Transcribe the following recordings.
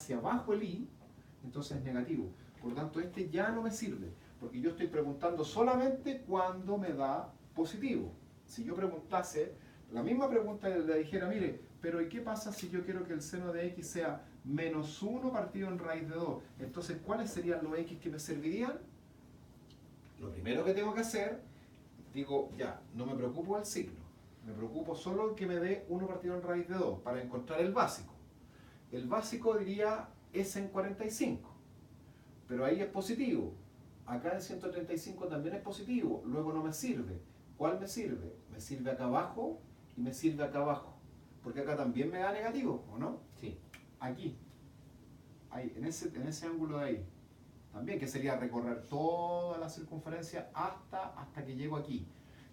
hacia abajo el i, entonces es negativo. Por lo tanto, este ya no me sirve, porque yo estoy preguntando solamente cuando me da positivo. Si yo preguntase, la misma pregunta le dijera, mire, pero ¿y qué pasa si yo quiero que el seno de x sea menos 1 partido en raíz de 2? Entonces, ¿cuáles serían los x que me servirían? Lo primero que tengo que hacer, digo, ya, no me preocupo del signo, me preocupo solo que me dé 1 partido en raíz de 2 para encontrar el básico. El básico diría s en 45, pero ahí es positivo. Acá en 135 también es positivo, luego no me sirve. ¿Cuál me sirve? Me sirve acá abajo y me sirve acá abajo, porque acá también me da negativo, ¿o no? Sí. Aquí, ahí, en ese ángulo de ahí. También, que sería recorrer toda la circunferencia hasta que llego aquí.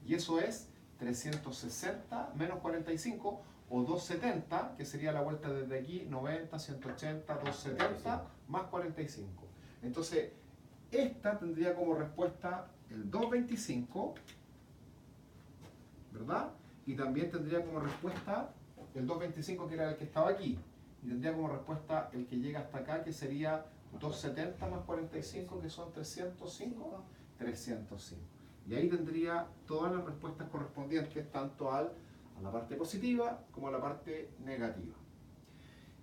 Y eso es 360 menos 45 o 270, que sería la vuelta desde aquí, 90, 180, 270 más 45. Entonces, esta tendría como respuesta el 225, ¿verdad? Y también tendría como respuesta el 225, que era el que estaba aquí. Y tendría como respuesta el que llega hasta acá, que sería 270 más 45, que son 305. 305. Y ahí tendría todas las respuestas correspondientes, tanto a la parte positiva como a la parte negativa.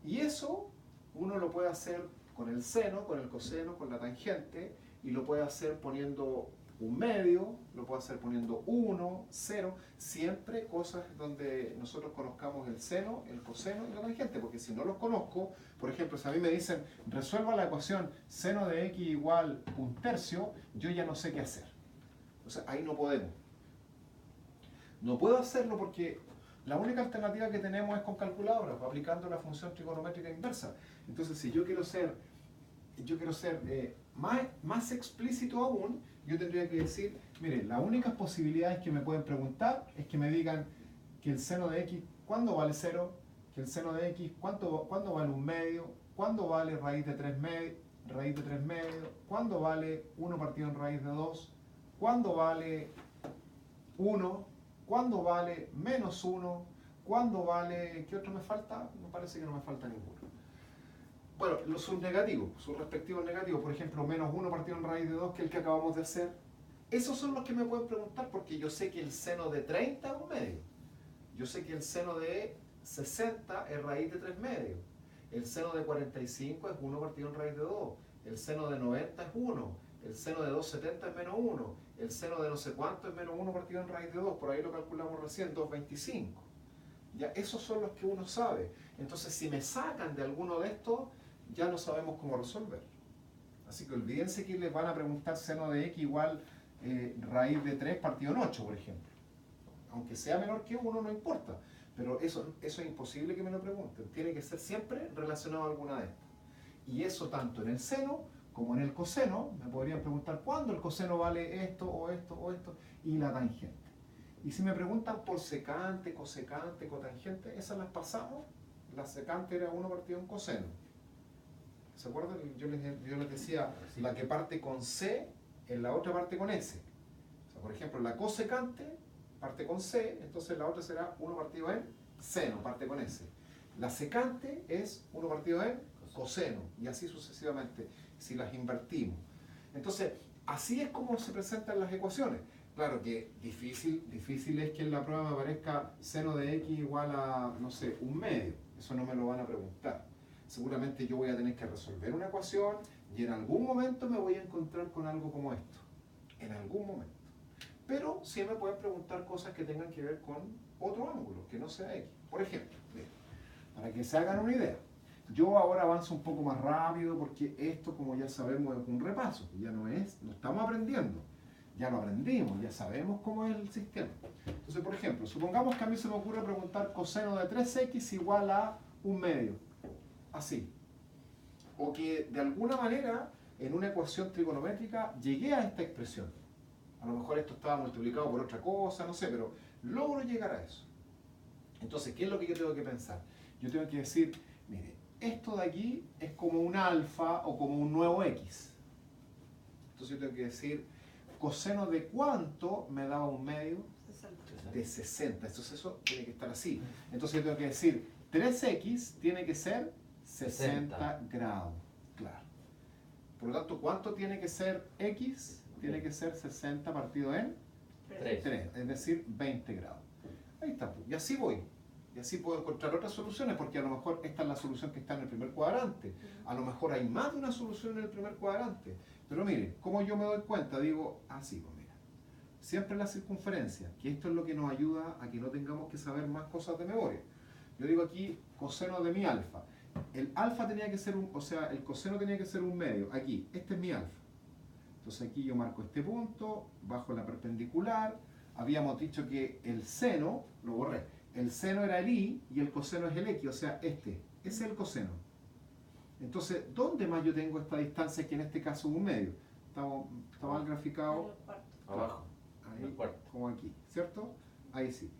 Y eso uno lo puede hacer con el seno, con el coseno, con la tangente, y lo puede hacer poniendo un medio, lo puedo hacer poniendo 1, 0, siempre cosas donde nosotros conozcamos el seno, el coseno y la tangente, porque si no los conozco, por ejemplo, si a mí me dicen resuelva la ecuación seno de x igual 1/3, yo ya no sé qué hacer. O sea, ahí no podemos. No puedo hacerlo porque la única alternativa que tenemos es con calculadora, aplicando la función trigonométrica inversa. Entonces, si yo quiero ser más explícito aún, yo tendría que decir, mire, las únicas posibilidades que me pueden preguntar es que me digan que el seno de x, ¿cuándo vale 0? Que el seno de x, ¿cuándo vale 1 medio? ¿Cuándo vale raíz de 3 medios? ¿Cuándo vale 1 partido en raíz de 2? ¿Cuándo vale 1? ¿Cuándo vale menos 1? ¿Cuándo vale... ¿Qué otro me falta? Me parece que no me falta ninguno. Bueno, los subnegativos, sus respectivos negativos, por ejemplo, menos 1 partido en raíz de 2, que es el que acabamos de hacer. Esos son los que me pueden preguntar, porque yo sé que el seno de 30 es 1 medio. Yo sé que el seno de 60 es raíz de 3 medios. El seno de 45 es 1 partido en raíz de 2. El seno de 90 es 1. El seno de 270 es menos 1. El seno de no sé cuánto es menos 1 partido en raíz de 2. Por ahí lo calculamos recién, 225. Ya, esos son los que uno sabe. Entonces, si me sacan de alguno de estos, ya no sabemos cómo resolver. Así que olvídense que les van a preguntar seno de x igual raíz de 3 partido en 8, por ejemplo. Aunque sea menor que 1, no importa. Pero eso es imposible que me lo pregunten. Tiene que ser siempre relacionado a alguna de estas. Y eso tanto en el seno como en el coseno. Me podrían preguntar cuándo el coseno vale esto o esto o esto. Y la tangente. Y si me preguntan por secante, cosecante, cotangente, esas las pasamos. La secante era 1 partido en coseno. ¿Se acuerdan? Yo les decía, la que parte con C, en la otra parte con S. O sea, por ejemplo, la cosecante parte con C, entonces la otra será 1 partido en seno, parte con S. La secante es 1 partido en coseno, y así sucesivamente, si las invertimos. Entonces, así es como se presentan las ecuaciones. Claro que difícil es que en la prueba me aparezca seno de x igual a, no sé, 1 medio. Eso no me lo van a preguntar. Seguramente yo voy a tener que resolver una ecuación y en algún momento me voy a encontrar con algo como esto. En algún momento. Pero sí me pueden preguntar cosas que tengan que ver con otro ángulo, que no sea x. Por ejemplo, para que se hagan una idea. Yo ahora avanzo un poco más rápido porque esto, como ya sabemos, es un repaso. Ya no estamos aprendiendo. Ya lo aprendimos, ya sabemos cómo es el sistema. Entonces, por ejemplo, supongamos que a mí se me ocurre preguntar coseno de 3x igual a 1 medio. Así. O que de alguna manera, en una ecuación trigonométrica, llegué a esta expresión. A lo mejor esto estaba multiplicado por otra cosa, no sé, pero logro llegar a eso. Entonces, ¿qué es lo que yo tengo que pensar? Yo tengo que decir, mire, esto de aquí es como un alfa o como un nuevo x. Entonces yo tengo que decir, coseno de cuánto me da 1 medio? 60. De 60. Entonces eso tiene que estar así. Entonces yo tengo que decir, 3x tiene que ser 60 grados, claro. Por lo tanto, ¿cuánto tiene que ser X? Tiene que ser 60 partido en 3, es decir, 20 grados. Ahí está, y así voy. Y así puedo encontrar otras soluciones, porque a lo mejor esta es la solución que está en el primer cuadrante. A lo mejor hay más de una solución en el primer cuadrante. Pero mire, ¿cómo yo me doy cuenta? Digo, así, pues mira. Siempre la circunferencia, que esto es lo que nos ayuda a que no tengamos que saber más cosas de memoria. Yo digo aquí, coseno de mi alfa. El alfa tenía que ser el coseno tenía que ser un medio. Aquí, este es mi alfa. Entonces aquí yo marco este punto, bajo la perpendicular. Habíamos dicho que el seno, lo borré, el seno era el i y el coseno es el x, o sea, ese es el coseno. Entonces, ¿dónde más yo tengo esta distancia que en este caso es un medio? Está mal graficado. Abajo. Ahí, como aquí, ¿cierto? Ahí sí.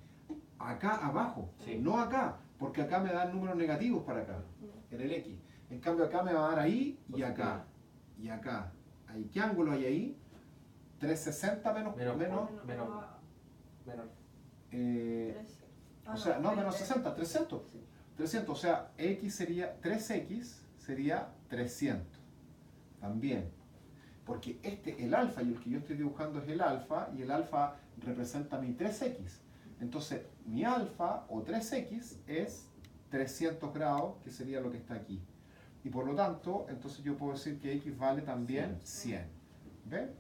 Acá abajo, Sí. no acá, porque acá me dan números negativos para acá, en el x. En cambio acá me va a dar ahí y acá. Y acá. Ahí. ¿Qué ángulo hay ahí? 360 menos. O sea, no, menos 60, 300. 300, o sea, x sería 3x sería 300. También. Porque el alfa, y el que yo estoy dibujando es el alfa, y el alfa representa mi 3x. Entonces, mi alfa o 3x es 300 grados, que sería lo que está aquí. Y por lo tanto, entonces yo puedo decir que x vale también 100. ¿Ven?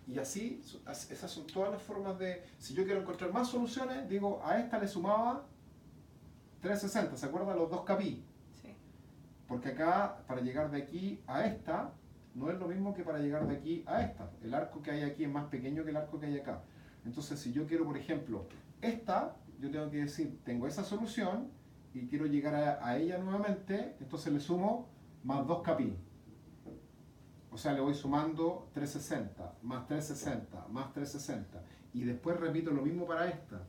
Y así, esas son todas las formas de... Si yo quiero encontrar más soluciones, digo, a esta le sumaba 360, ¿se acuerdan los dos capi? Sí. Porque acá, para llegar de aquí a esta, no es lo mismo que para llegar de aquí a esta. El arco que hay aquí es más pequeño que el arco que hay acá. Entonces, si yo quiero, por ejemplo, esta, yo tengo que decir, tengo esa solución y quiero llegar a ella nuevamente, entonces le sumo más 2 capi. O sea, le voy sumando 360, más 360, más 360. Y después repito lo mismo para esta.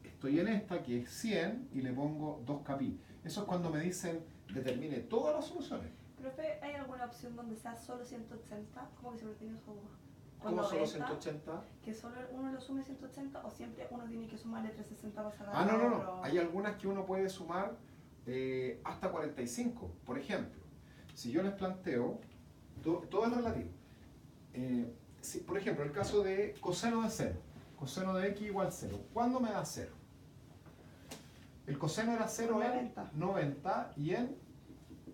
Estoy en esta, que es 100, y le pongo 2 capi. Eso es cuando me dicen, determine todas las soluciones. Profe, ¿hay alguna opción donde sea solo 180? ¿Cómo que siempre tiene su... ¿Cómo solo 180? ¿Que solo uno lo sume 180 o siempre uno tiene que sumarle 360 para sacar? Ah, no. Hay algunas que uno puede sumar hasta 45. Por ejemplo, si yo les planteo, todo es relativo. Por ejemplo, el caso de coseno de 0. Coseno de x igual 0. ¿Cuándo me da 0? El coseno era 0 en 90 y en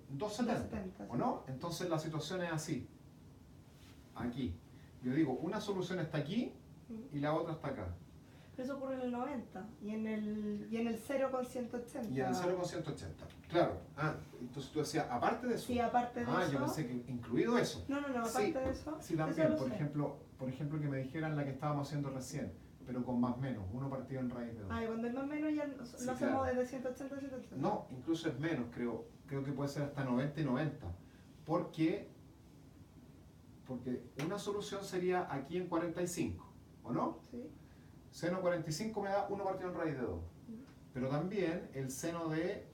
270. ¿O no? Entonces la situación es así. Aquí. Yo digo, una solución está aquí y la otra está acá. Pero eso ocurre en el 90 y en el 0 con 180. Y en el 0 con 180. Claro. Entonces tú decías, aparte de eso. Sí, aparte de eso. Yo pensé que incluido eso. No, aparte de eso. Sí, también. Por ejemplo, que me dijeran la que estábamos haciendo recién, pero con más menos, 1 partido en raíz de 2. Y cuando es más menos ya lo hacemos claro. Desde 180 a 180. No, incluso es menos, creo que puede ser hasta 90 y 90. Porque una solución sería aquí en 45, ¿o no? Sí. Seno 45 me da 1 partido en raíz de 2. Pero también el seno de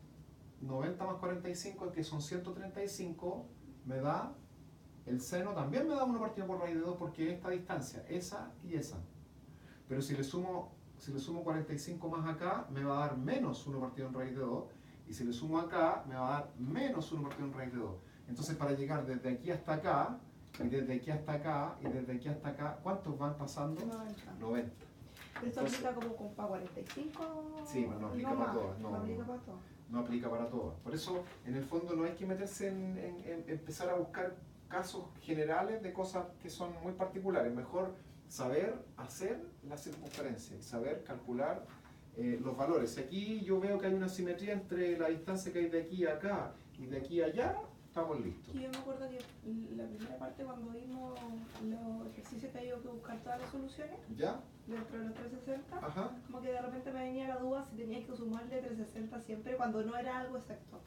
90 más 45, que son 135, me da, el seno también me da 1 partido por raíz de 2 porque esta distancia, esa y esa. Pero si le sumo 45 más acá, me va a dar menos 1 partido en raíz de 2. Y si le sumo acá, me va a dar menos 1 partido en raíz de 2. Entonces, para llegar desde aquí hasta acá, y desde aquí hasta acá, y desde aquí hasta acá, ¿cuántos van pasando? 90. ¿Pero esto aplica como para 45? Sí, no aplica para todas. No aplica para todas. No aplica para todas. Por eso, en el fondo, no hay que meterse en empezar a buscar casos generales de cosas que son muy particulares. Mejor saber hacer la circunferencia y saber calcular los valores. Aquí yo veo que hay una simetría entre la distancia que hay de aquí a acá y de aquí a allá, estamos listos. Y yo me acuerdo que la primera parte, cuando vimos los ejercicios que había que buscar todas las soluciones, ¿Ya? dentro de los 360, Ajá. como que de repente me venía la duda si tenía que sumarle 360 siempre cuando no era algo exacto.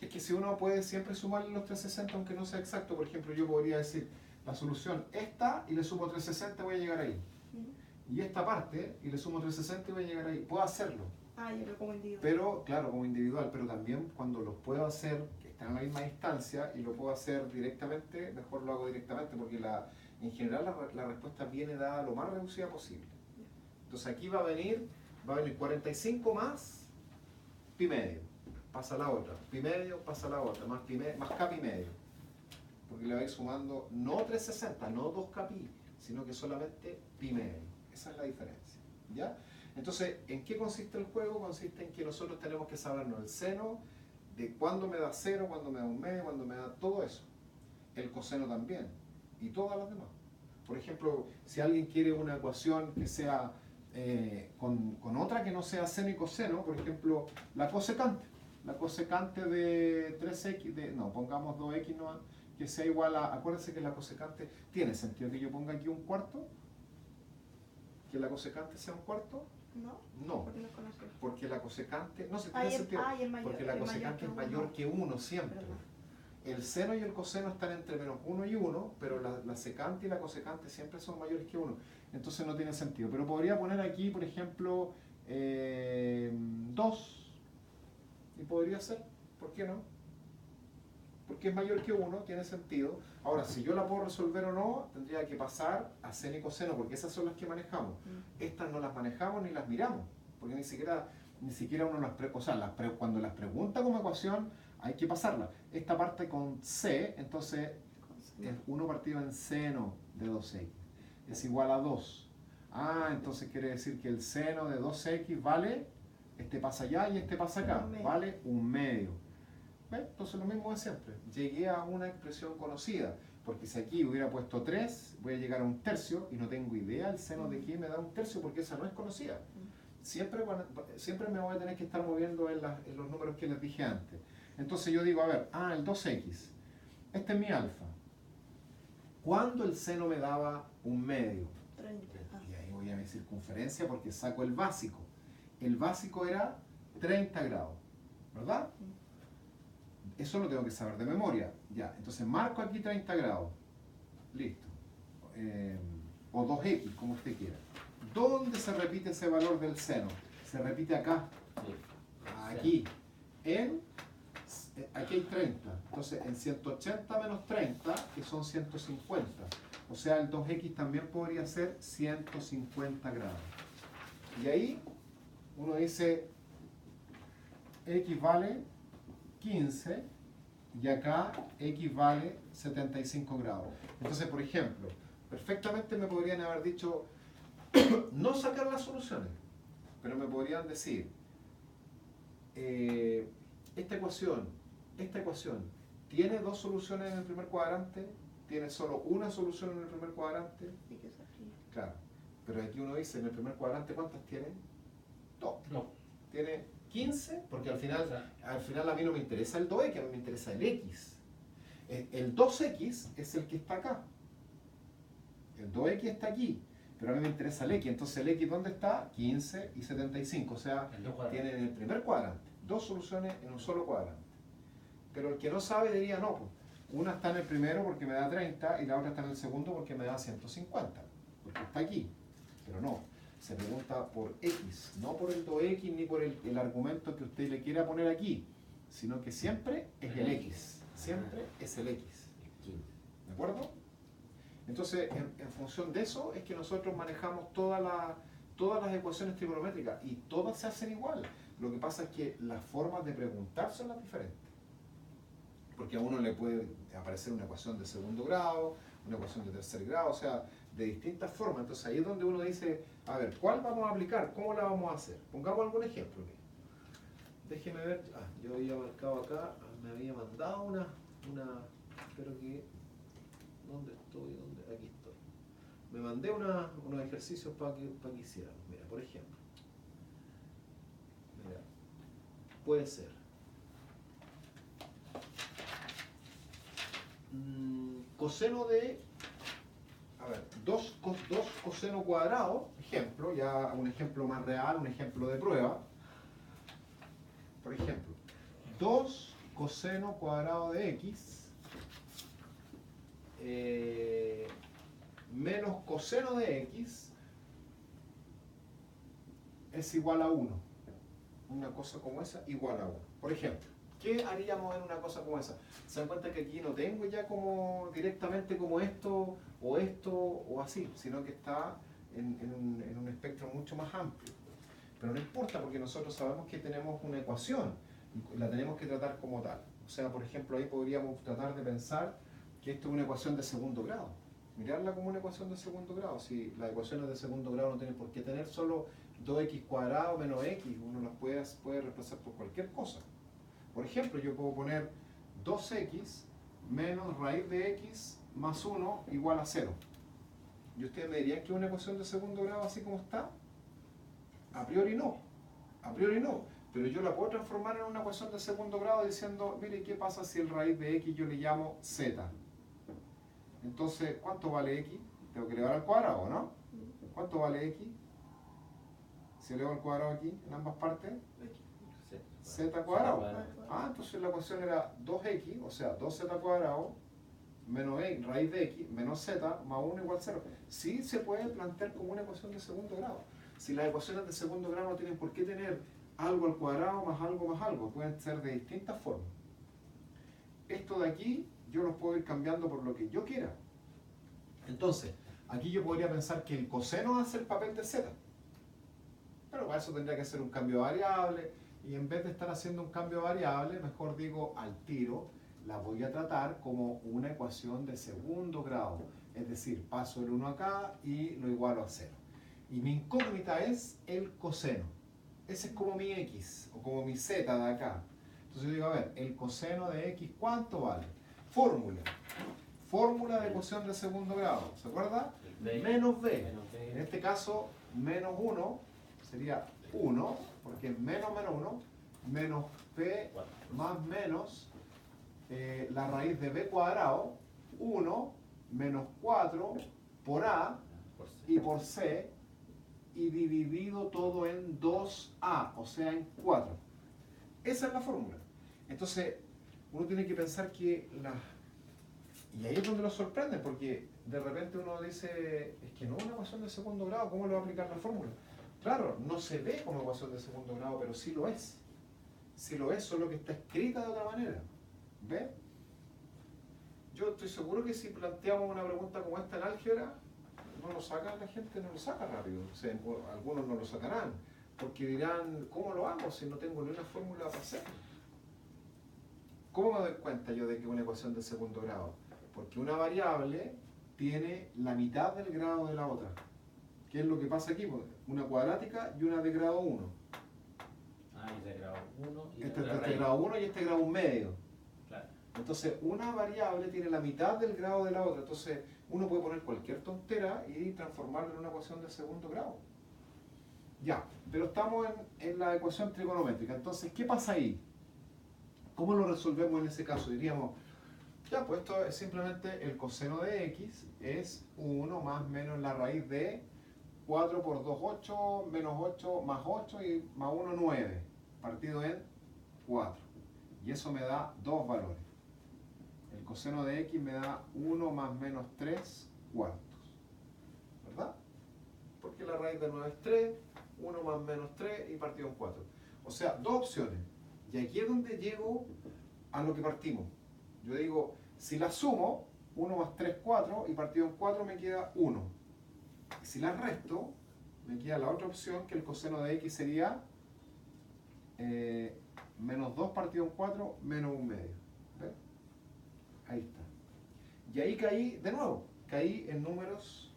Es que si uno puede siempre sumarle los 360 aunque no sea exacto, por ejemplo, yo podría decir la solución esta y le sumo 360 y voy a llegar ahí. Y esta parte y le sumo 360 y voy a llegar ahí. Puedo hacerlo. Ya, pero como individual. Pero, claro, como individual, pero también cuando los puedo hacer, que están a la misma distancia y lo puedo hacer directamente, mejor lo hago directamente porque en general la respuesta viene dada lo más reducida posible. Entonces aquí va a venir 45 más pi medio. pasa a la otra. Pi medio pasa a la otra, más, más k pi medio. Porque le vais sumando no 360, no 2k pi, sino que solamente pi medio. Esa es la diferencia. ¿Ya? Entonces, ¿en qué consiste el juego? Consiste en que nosotros tenemos que sabernos el seno de cuándo me da 0, cuándo me da un medio, cuándo me da todo eso. El coseno también. Y todas las demás. Por ejemplo, si alguien quiere una ecuación que sea con otra que no sea seno y coseno, por ejemplo, la cosecante. La cosecante de 3x, no, pongamos 2x no, que sea igual a, acuérdense que la cosecante, ¿tiene sentido que yo ponga aquí un cuarto? ¿Que la cosecante sea un cuarto? ¿No? No, Porque no es conocido. porque la cosecante, no se tiene sentido, porque la cosecante es mayor que 1 siempre. ¿Verdad? El seno y el coseno están entre menos 1 y 1, pero la secante y la cosecante siempre son mayores que 1. Entonces no tiene sentido. Pero podría poner aquí, por ejemplo, 2. Y podría ser, ¿por qué no? Porque es mayor que 1, tiene sentido. Ahora, si yo la puedo resolver o no, tendría que pasar a seno y coseno, porque esas son las que manejamos. Estas no las manejamos ni las miramos, porque ni siquiera uno las cuando las pregunta como ecuación, hay que pasarla. Esta parte con c, entonces es 1 partido en seno de 2x. Es igual a 2. Ah, entonces quiere decir que el seno de 2x vale, este pasa allá y este pasa acá, vale un medio. ¿Ves? Entonces lo mismo de siempre. Llegué a una expresión conocida, porque si aquí hubiera puesto 3, voy a llegar a un tercio y no tengo idea el seno de qué me da un tercio, porque esa no es conocida. Siempre me voy a tener que estar moviendo en los números que les dije antes. Entonces yo digo, a ver, el 2x, este es mi alfa. ¿Cuándo el seno me daba un medio? 30. Y ahí voy a mi circunferencia porque saco el básico. El básico era 30 grados, ¿verdad? Eso lo tengo que saber de memoria. Ya, entonces marco aquí 30 grados. Listo. O 2x, como usted quiera. ¿Dónde se repite ese valor del seno? Se repite acá. Aquí. Aquí hay 30. Entonces, en 180 menos 30, que son 150. O sea, el 2x también podría ser 150 grados. Y ahí uno dice, x vale 15 y acá x vale 75 grados. Entonces, por ejemplo, perfectamente me podrían haber dicho, no sacar las soluciones, pero me podrían decir, esta ecuación, ¿tiene dos soluciones en el primer cuadrante? ¿Tiene solo una solución en el primer cuadrante? Sí, que es así. Claro, pero aquí uno dice, en el primer cuadrante, ¿cuántas tiene? Dos. No. Tiene 15, porque al final a mí no me interesa el 2x, a mí me interesa el x. El 2x es el que está acá. El 2x está aquí, pero a mí me interesa el x. Entonces el x, ¿dónde está? 15 y 75, o sea, tiene en el primer cuadrante dos soluciones en un solo cuadrante. Pero el que no sabe diría, no, pues, una está en el primero porque me da 30 y la otra está en el segundo porque me da 150, porque está aquí. Pero no, se pregunta por x, no por el 2x ni por el argumento que usted le quiera poner aquí, sino que siempre es el x, siempre es el x. ¿De acuerdo? Entonces, en función de eso es que nosotros manejamos todas las ecuaciones trigonométricas y todas se hacen igual. Lo que pasa es que las formas de preguntar son las diferentes. Porque a uno le puede aparecer una ecuación de segundo grado, una ecuación de tercer grado, o sea, de distintas formas. Entonces ahí es donde uno dice, a ver, ¿cuál vamos a aplicar? ¿Cómo la vamos a hacer? Pongamos algún ejemplo. Déjeme ver, yo había marcado acá, me había mandado una espero que, ¿dónde estoy? Aquí estoy. Me mandé unos ejercicios para que hicieran. Mira, por ejemplo, mira, puede ser coseno de, a ver, 2 coseno cuadrado, ejemplo, ya un ejemplo más real, un ejemplo de prueba. Por ejemplo, 2 coseno cuadrado de x menos coseno de x es igual a 1. Una cosa como esa igual a 1. Por ejemplo, ¿qué haríamos en una cosa como esa? Se dan cuenta que aquí no tengo ya como directamente como esto o así, sino que está en un espectro mucho más amplio. Pero no importa porque nosotros sabemos que tenemos una ecuación. y la tenemos que tratar como tal. O sea, por ejemplo, ahí podríamos tratar de pensar que esto es una ecuación de segundo grado. Mirarla como una ecuación de segundo grado. Si las ecuaciones de segundo grado no tienen por qué tener solo 2x cuadrado menos x, uno las puede reemplazar por cualquier cosa. Por ejemplo, yo puedo poner 2x menos raíz de x más 1 igual a 0. ¿Y ustedes me dirían que es una ecuación de segundo grado así como está? A priori no. A priori no. Pero yo la puedo transformar en una ecuación de segundo grado diciendo, mire, ¿qué pasa si el raíz de x yo le llamo z? Entonces, ¿cuánto vale x? Tengo que elevar al cuadrado, ¿no? ¿Cuánto vale x? Si elevo al cuadrado aquí, en ambas partes, z cuadrado. Ah, entonces la ecuación era 2x, o sea, 2z cuadrado, menos raíz de x, menos z, más 1 igual 0. Sí se puede plantear como una ecuación de segundo grado. Si las ecuaciones de segundo grado no tienen por qué tener algo al cuadrado más algo, pueden ser de distintas formas. Esto de aquí, yo los puedo ir cambiando por lo que yo quiera. Entonces, aquí yo podría pensar que el coseno hace el papel de z. Pero para eso tendría que hacer un cambio de variable, y en vez de estar haciendo un cambio de variable, mejor digo al tiro, la voy a tratar como una ecuación de segundo grado. Es decir, paso el 1 acá y lo igualo a 0. Y mi incógnita es el coseno. Ese es como mi x, o como mi z de acá. Entonces yo digo, a ver, el coseno de x, ¿cuánto vale? Fórmula. Fórmula de ecuación de segundo grado. ¿Se acuerda? Menos b. En este caso, menos 1 sería 1, porque es menos 1, menos b más menos la raíz de b cuadrado, 1 menos 4 por a y por c, y dividido todo en 2a, o sea, en 4. Esa es la fórmula. Entonces, uno tiene que pensar que y ahí es donde lo sorprende, porque de repente uno dice, es que no es una ecuación de segundo grado, ¿cómo le va a aplicar la fórmula? Claro, no se ve como ecuación de segundo grado, pero sí lo es. Sí lo es, solo que está escrita de otra manera. ¿Ve? Yo estoy seguro que si planteamos una pregunta como esta en álgebra, no lo saca la gente, no lo saca rápido. O sea, algunos no lo sacarán, porque dirán, ¿cómo lo hago si no tengo ni una fórmula para hacerlo? ¿Cómo me doy cuenta yo de que es una ecuación de segundo grado? Porque una variable tiene la mitad del grado de la otra. ¿Qué es lo que pasa aquí? Una cuadrática y una de grado 1. Ah, y de grado 1 y Este es de grado 1 y este grado 1 medio. Claro. Entonces, una variable tiene la mitad del grado de la otra. Entonces, uno puede poner cualquier tontera y transformarla en una ecuación de segundo grado. Ya, pero estamos en la ecuación trigonométrica. Entonces, ¿qué pasa ahí? ¿Cómo lo resolvemos en ese caso? Diríamos, ya, pues esto es simplemente el coseno de x es 1 más menos la raíz de 4 por 2, 8, menos 8 más 8 y más 1, 9, partido en 4. Y eso me da dos valores. El coseno de x me da 1 más menos 3 cuartos. ¿Verdad? Porque la raíz de 9 es 3, 1 más menos 3 y partido en 4. O sea, dos opciones. Y aquí es donde llego a lo que partimos. Yo digo, si la sumo, 1 más 3, 4, y partido en 4 me queda 1. Y si la resto, me queda la otra opción, que el coseno de x sería menos 2 partido en 4, menos 1 medio. ¿Ves? Ahí está. Y ahí caí, de nuevo, caí en números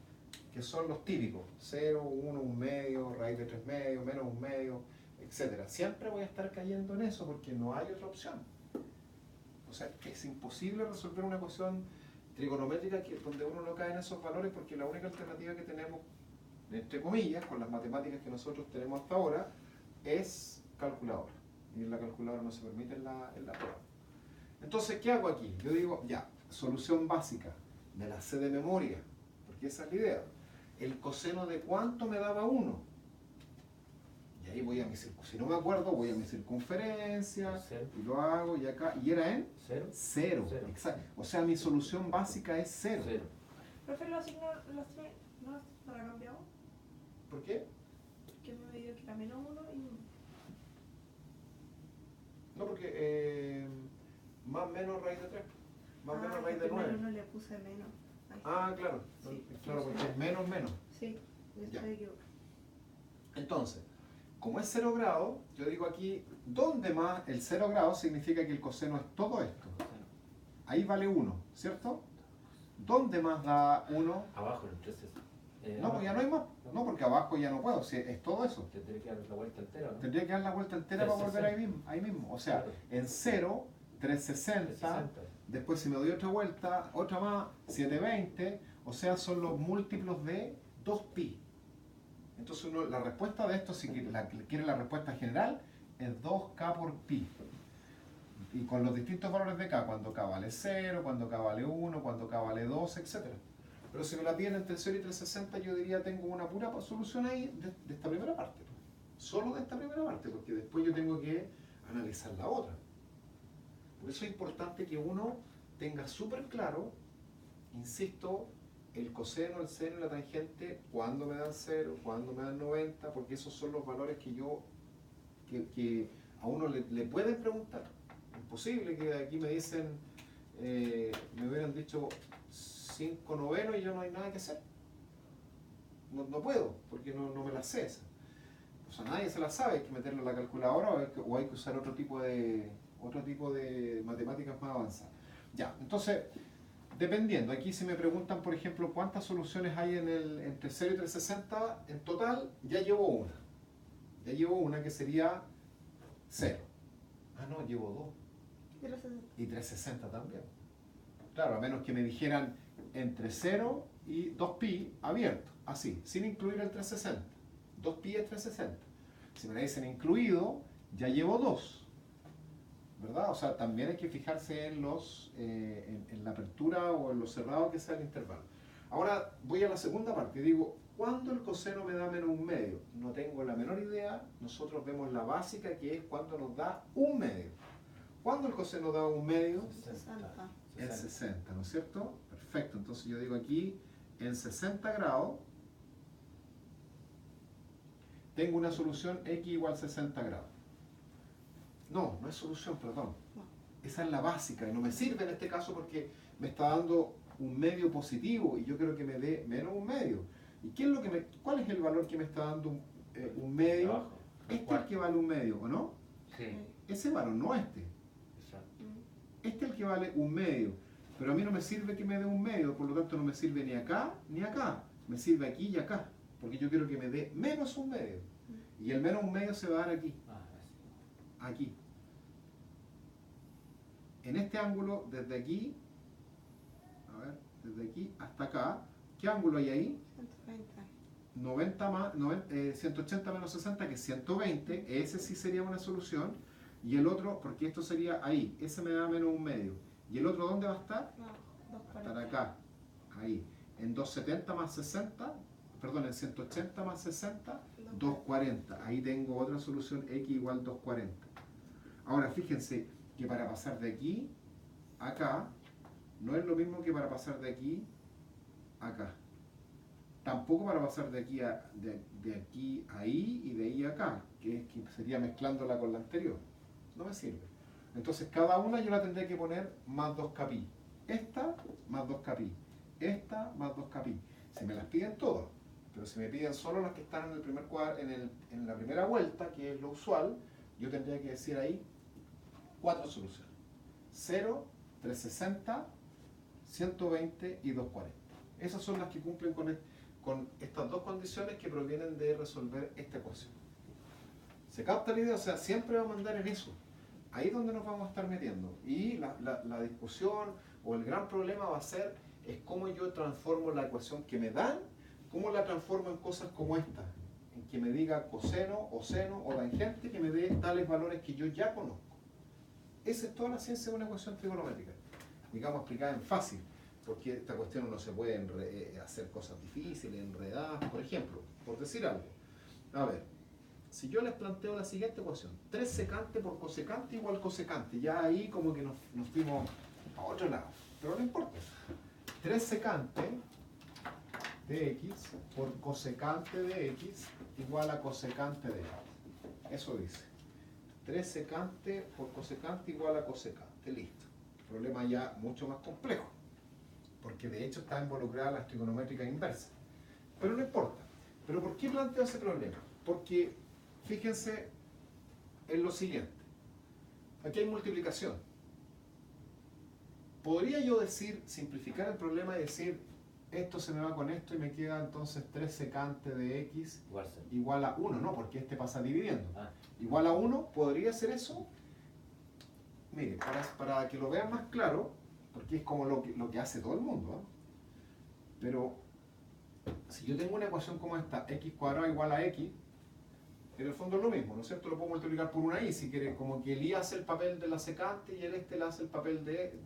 que son los típicos. 0, 1, 1 medio, raíz de 3 medios, menos 1 medio, etc. Siempre voy a estar cayendo en eso porque no hay otra opción. O sea, que es imposible resolver una ecuación trigonométrica donde uno no cae en esos valores, porque la única alternativa que tenemos, entre comillas, con las matemáticas que nosotros tenemos hasta ahora, es calculadora. Y en la calculadora no se permite en la prueba. Entonces, ¿qué hago aquí? Yo digo, ya, solución básica, me la sé de memoria, porque esa es la idea. El coseno de cuánto me daba 1. Y ahí voy a mi circunferencia. Si no me acuerdo, voy a mi circunferencia y lo hago y acá. ¿Y era en? 0. Exacto. O sea, mi solución básica es 0. Profe, los signos no los habrá cambiado. ¿Por qué? Que me dio que era menos 1 y 1. No, porque más menos raíz de 3. Más menos raíz de 9. No le puse menos. Ah, claro. Sí, claro, porque es menos menos. Sí, Ya. estoy equivocada. Entonces, como es 0 grados, yo digo aquí, ¿dónde más el 0 grados significa que el coseno es todo esto? Ahí vale 1, ¿cierto? ¿Dónde más da 1? Abajo, entonces. No, pues ya no hay más. No, porque abajo ya no puedo, si es todo eso. Tendría que dar la vuelta entera, ¿no? Tendría que dar la vuelta entera para volver ahí mismo. O sea, en 0, 360, 360. después si me doy otra vuelta, otra más, 720, o sea, son los múltiplos de 2pi. Entonces la respuesta de esto, si quiere la respuesta general, es 2k por pi. Y con los distintos valores de k, cuando k vale 0, cuando k vale 1, cuando k vale 2, etc. Pero si me la piden entre 0 y 360, yo diría tengo una pura solución ahí de esta primera parte. Solo de esta primera parte, porque después yo tengo que analizar la otra. Por eso es importante que uno tenga súper claro, insisto, el coseno, el seno y la tangente, cuándo me dan 0, cuándo me dan 90, porque esos son los valores que a uno le pueden preguntar. Es posible que aquí me dicen, me hubieran dicho 5 novenos y ya no hay nada que hacer. No puedo, porque no me la sé esa. O sea, nadie se la sabe, hay que meterla en la calculadora o hay que usar otro tipo de matemáticas más avanzadas. Ya, entonces, dependiendo, aquí si me preguntan, por ejemplo, cuántas soluciones hay entre 0 y 360, en total ya llevo una. Ya llevo una que sería 0. Ah, no, llevo 2. Y 360 también. Claro, a menos que me dijeran entre 0 y 2pi abierto, así, sin incluir el 360. 2pi es 360. Si me dicen incluido, ya llevo 2. ¿Verdad? O sea, también hay que fijarse en la apertura o en lo cerrado que sea el intervalo. Ahora voy a la segunda parte y digo, ¿cuándo el coseno me da menos 1/2? No tengo la menor idea. Nosotros vemos la básica, que es cuando nos da 1/2. ¿Cuándo el coseno da 1/2? 60. En 60, ¿no es cierto? Perfecto, entonces yo digo aquí, en 60 grados, tengo una solución x igual 60 grados. No es solución, perdón. No. Esa es la básica y no me sirve en este caso porque me está dando un medio positivo y yo quiero que me dé menos 1/2. ¿Y cuál es el valor que me está dando un medio? Abajo. Este es el que vale 1/2, ¿o no? Sí. Ese valor, no este. Exacto. Este es el que vale 1/2, pero a mí no me sirve que me dé 1/2, por lo tanto no me sirve ni acá ni acá, me sirve aquí y acá, porque yo quiero que me dé menos 1/2. Y el menos 1/2 se va a dar aquí, aquí. En este ángulo, desde aquí, a ver, desde aquí hasta acá, ¿qué ángulo hay ahí? 180 menos 60, que es 120, ese sí sería una solución. Y el otro, porque esto sería ahí, ese me da menos 1/2. ¿Y el otro dónde va a estar? No, Va a estar acá, ahí. En 270 más 60, perdón, en 180 más 60, 240. Ahí tengo otra solución, x igual 240. Ahora fíjense que para pasar de aquí a acá, no es lo mismo que para pasar de aquí a acá. Tampoco para pasar de aquí de aquí a ahí y de ahí a acá, que sería mezclándola con la anterior. No me sirve. Entonces cada una yo la tendré que poner más 2kpi. Esta más 2kpi. Esta más 2kpi. Si me las piden todas. Pero si me piden solo las que están en el primer en la primera vuelta, que es lo usual, yo tendría que decir ahí 4 soluciones. 0, 360, 120 y 240. Esas son las que cumplen con estas dos condiciones que provienen de resolver esta ecuación. ¿Se capta la idea? O sea, siempre vamos a andar en eso. Ahí es donde nos vamos a estar metiendo. Y la discusión o el gran problema va a ser es cómo yo transformo la ecuación que me dan, cómo la transformo en cosas como esta, en que me diga coseno o seno o tangente que me dé tales valores que yo ya conozco. Esa es toda la ciencia de una ecuación trigonométrica, digamos explicada en fácil, porque esta cuestión no se puede hacer cosas difíciles, enredadas, por ejemplo, por decir algo. A ver, si yo les planteo la siguiente ecuación, 3 secante por cosecante igual cosecante, ya ahí como que nos fuimos a otro lado, pero no importa. 3 secante de x por cosecante de x igual a cosecante de x. Eso dice. 3 secante por cosecante igual a cosecante. Listo. Problema ya mucho más complejo, porque de hecho está involucrada la trigonométrica inversa. Pero no importa. ¿Pero por qué planteo ese problema? Porque fíjense en lo siguiente. Aquí hay multiplicación. ¿Podría yo decir, simplificar el problema y decir, esto se me va con esto y me queda entonces 3 secante de x Igual cero. igual a 1? No, porque este pasa dividiendo. Ah, Igual a 1, ¿podría ser eso? Mire, para que lo vean más claro, porque es como lo que hace todo el mundo, ¿eh? Pero si yo tengo una ecuación como esta, x cuadrado igual a x, en el fondo es lo mismo, ¿no es cierto? Lo puedo multiplicar por una y si quiere, como que el y hace el papel de la secante y el este le hace el papel de...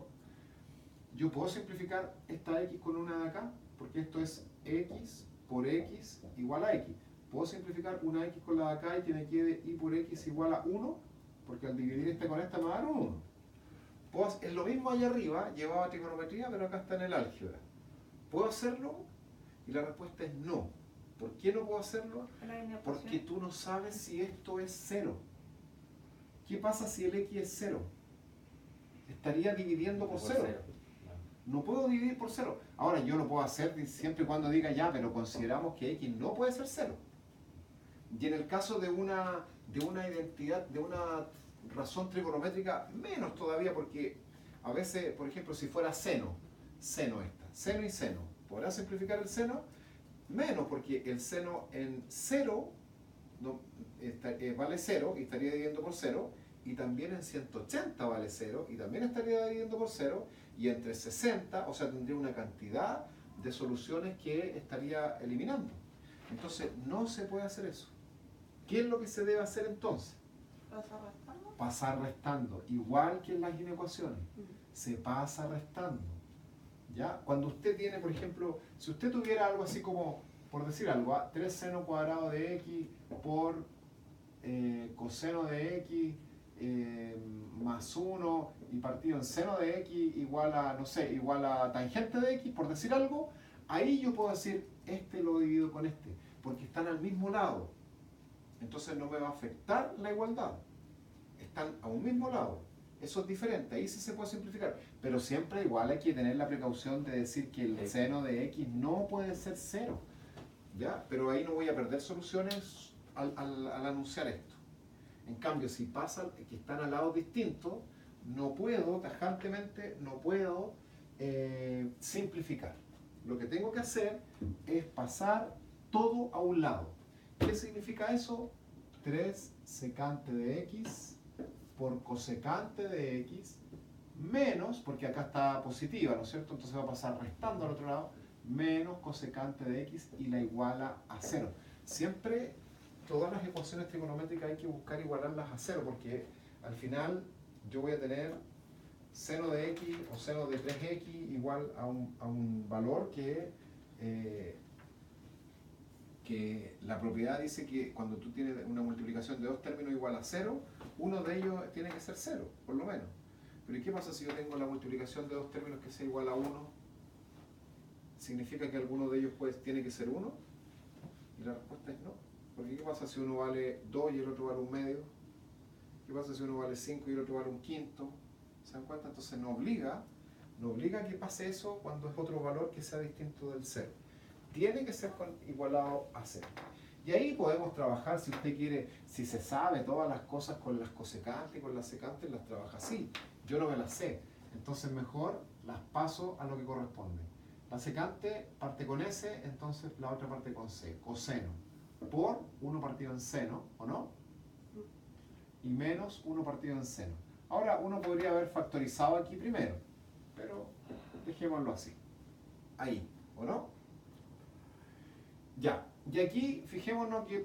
Yo puedo simplificar esta x con una de acá, porque esto es x por x igual a x. Puedo simplificar una x con la de acá y que me quede y por x igual a 1, porque al dividir esta con esta me va a dar un 1. Es lo mismo allá arriba, llevaba trigonometría, pero acá está en el álgebra. ¿Puedo hacerlo? Y la respuesta es no. ¿Por qué no puedo hacerlo? Porque tú no sabes si esto es 0. ¿Qué pasa si el x es 0? Estaría dividiendo por 0. No puedo dividir por 0. Ahora yo lo puedo hacer siempre y cuando diga ya, pero consideramos que x no puede ser 0. Y en el caso de una identidad, de una razón trigonométrica, menos todavía, porque a veces, por ejemplo, si fuera seno y seno, ¿podrá simplificar el seno? Menos, porque el seno en 0 vale 0 y estaría dividiendo por 0, y también en 180 vale 0 y también estaría dividiendo por 0, y entre 60, o sea, tendría una cantidad de soluciones que estaría eliminando. Entonces, no se puede hacer eso. ¿Qué es lo que se debe hacer entonces? ¿Pasar restando? Pasar restando, igual que en las inecuaciones. Se pasa restando. ¿Ya? Cuando usted tiene, por ejemplo, si usted tuviera algo así como, por decir algo, 3 seno cuadrado de x por coseno de x más 1 y partido en seno de x igual a, no sé, igual a tangente de x, por decir algo, ahí yo puedo decir, este lo divido con este, porque están al mismo lado. Entonces no me va a afectar la igualdad. Están a un mismo lado. Eso es diferente, ahí sí se puede simplificar. Pero siempre igual hay que tener la precaución de decir que el seno de x no puede ser 0. ¿Ya? Pero ahí no voy a perder soluciones al anunciar esto. En cambio, si pasa que están a lados distintos, no puedo, tajantemente, no puedo simplificar. Lo que tengo que hacer es pasar todo a un lado. ¿Qué significa eso? 3 secante de x por cosecante de x menos, porque acá está positiva, ¿no es cierto? Entonces va a pasar restando al otro lado, menos cosecante de x y la iguala a 0. Siempre, todas las ecuaciones trigonométricas hay que buscar igualarlas a 0, porque al final yo voy a tener seno de x o seno de 3x igual a un valor que la propiedad dice que cuando tú tienes una multiplicación de dos términos igual a 0, uno de ellos tiene que ser 0, por lo menos. Pero ¿y qué pasa si yo tengo la multiplicación de dos términos que sea igual a 1? ¿Significa que alguno de ellos tiene que ser 1? Y la respuesta es no. Porque ¿qué pasa si uno vale 2 y el otro vale un medio? ¿Qué pasa si uno vale 5 y el otro vale un quinto? ¿Se dan cuenta? Entonces no obliga a que pase eso cuando es otro valor que sea distinto del 0. Tiene que ser igualado a 0. Y ahí podemos trabajar, si usted quiere, si se sabe todas las cosas con las cosecantes y con las secantes, las trabaja así. Yo no me las sé. Entonces mejor las paso a lo que corresponde. La secante parte con S, entonces la otra parte con C. Coseno por 1 partido en seno, ¿o no? Y menos 1 partido en seno. Ahora uno podría haber factorizado aquí primero, pero dejémoslo así. Ahí, ¿o no? Ya, y aquí fijémonos que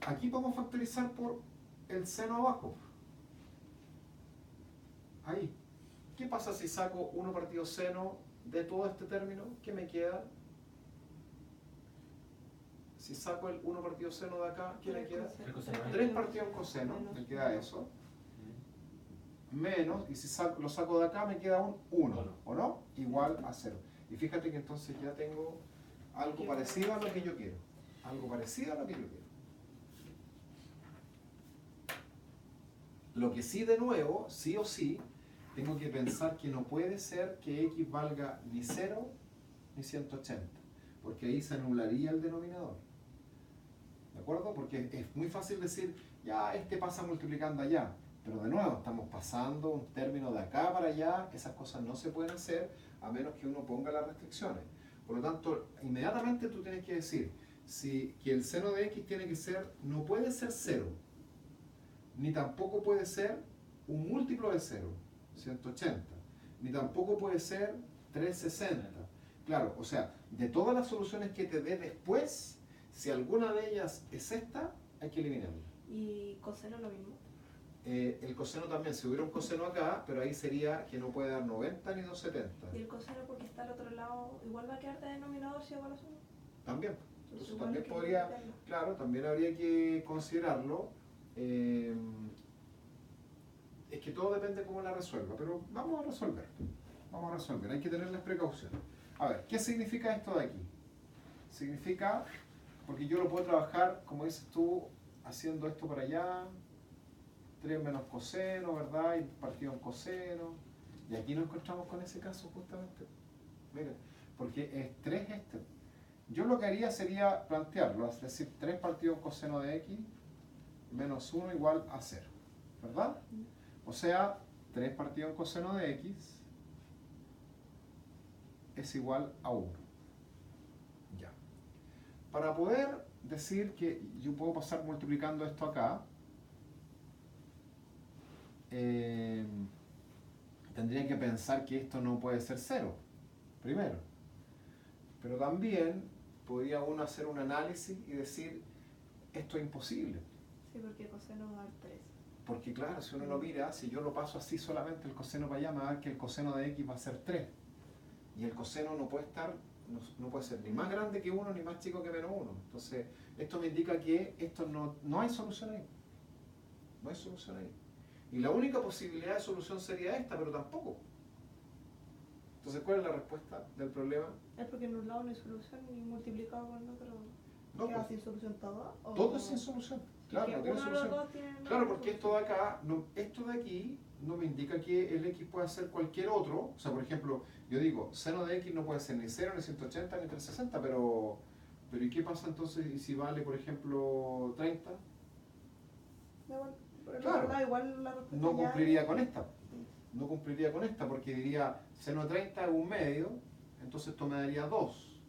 aquí podemos factorizar por el seno abajo. Ahí. ¿Qué pasa si saco 1 partido seno de todo este término? ¿Qué me queda? Si saco el 1 partido seno de acá, ¿qué me queda? 3 partidos en coseno, me queda eso. Menos, y si lo saco de acá me queda un 1, ¿o no? Igual a 0. Y fíjate que entonces ya tengo algo parecido a lo que yo quiero. Algo parecido a lo que yo quiero. Lo que sí, de nuevo, sí o sí, tengo que pensar que no puede ser que x valga ni 0 ni 180. Porque ahí se anularía el denominador. ¿De acuerdo? Porque es muy fácil decir, ya, este pasa multiplicando allá. Pero de nuevo, estamos pasando un término de acá para allá, esas cosas no se pueden hacer a menos que uno ponga las restricciones. Por lo tanto, inmediatamente tú tienes que decir que el seno de x tiene que ser, no puede ser 0, ni tampoco puede ser un múltiplo de 0, 180, ni tampoco puede ser 360. Claro, o sea, de todas las soluciones que te dé después, si alguna de ellas es esta, hay que eliminarla. ¿Y coseno lo mismo? El coseno también, si hubiera un coseno acá, pero ahí sería que no puede dar 90 ni 270. ¿Y el coseno porque está al otro lado, igual va a quedar de denominador si hago la suma? También. Entonces, Entonces igual también hay que podría, limitarlo. claro, también habría que considerarlo. Es que todo depende de cómo la resuelva, pero vamos a resolver. Vamos a resolver, hay que tener las precauciones. A ver, ¿qué significa esto de aquí? Significa, porque yo lo puedo trabajar, como dices tú, haciendo esto para allá, 3 menos coseno, ¿verdad? Y partido en coseno. Y aquí nos encontramos con ese caso justamente. Miren, porque es 3 este. Yo lo que haría sería plantearlo, es decir, 3 partido en coseno de x menos 1 igual a 0. ¿Verdad? O sea, 3 partido en coseno de x es igual a 1. Ya. Para poder decir que yo puedo pasar multiplicando esto acá, tendría que pensar que esto no puede ser 0, primero. Pero también podría uno hacer un análisis y decir, esto es imposible. Sí, porque coseno va a dar 3. Porque claro, si uno lo mira, si yo lo paso así solamente el coseno para allá, me va a dar que el coseno de x va a ser 3. Y el coseno no puede estar, no puede ser ni más grande que 1 ni más chico que menos 1. Entonces, esto me indica que esto no hay solución ahí. No hay solución ahí. Y la única posibilidad de solución sería esta, pero tampoco. Entonces, ¿cuál es la respuesta del problema? ¿Es porque en un lado no hay solución y multiplicado con el otro No, queda pues, sin solución todo? ¿O todo es sin solución. Claro, que no tiene uno de los solución. dos tiene Claro, porque esto solución? de acá, esto de aquí, no me indica que el x pueda ser cualquier otro. O sea, por ejemplo, yo digo, seno de x no puede ser ni 0, ni 180, ni 360, pero ¿y qué pasa entonces y si vale, por ejemplo, 30? Da igual, por el Claro. otro lado, igual la respuesta No ya cumpliría es- con esta. No cumpliría con esta porque diría seno de 30 es un medio, entonces esto me daría 2.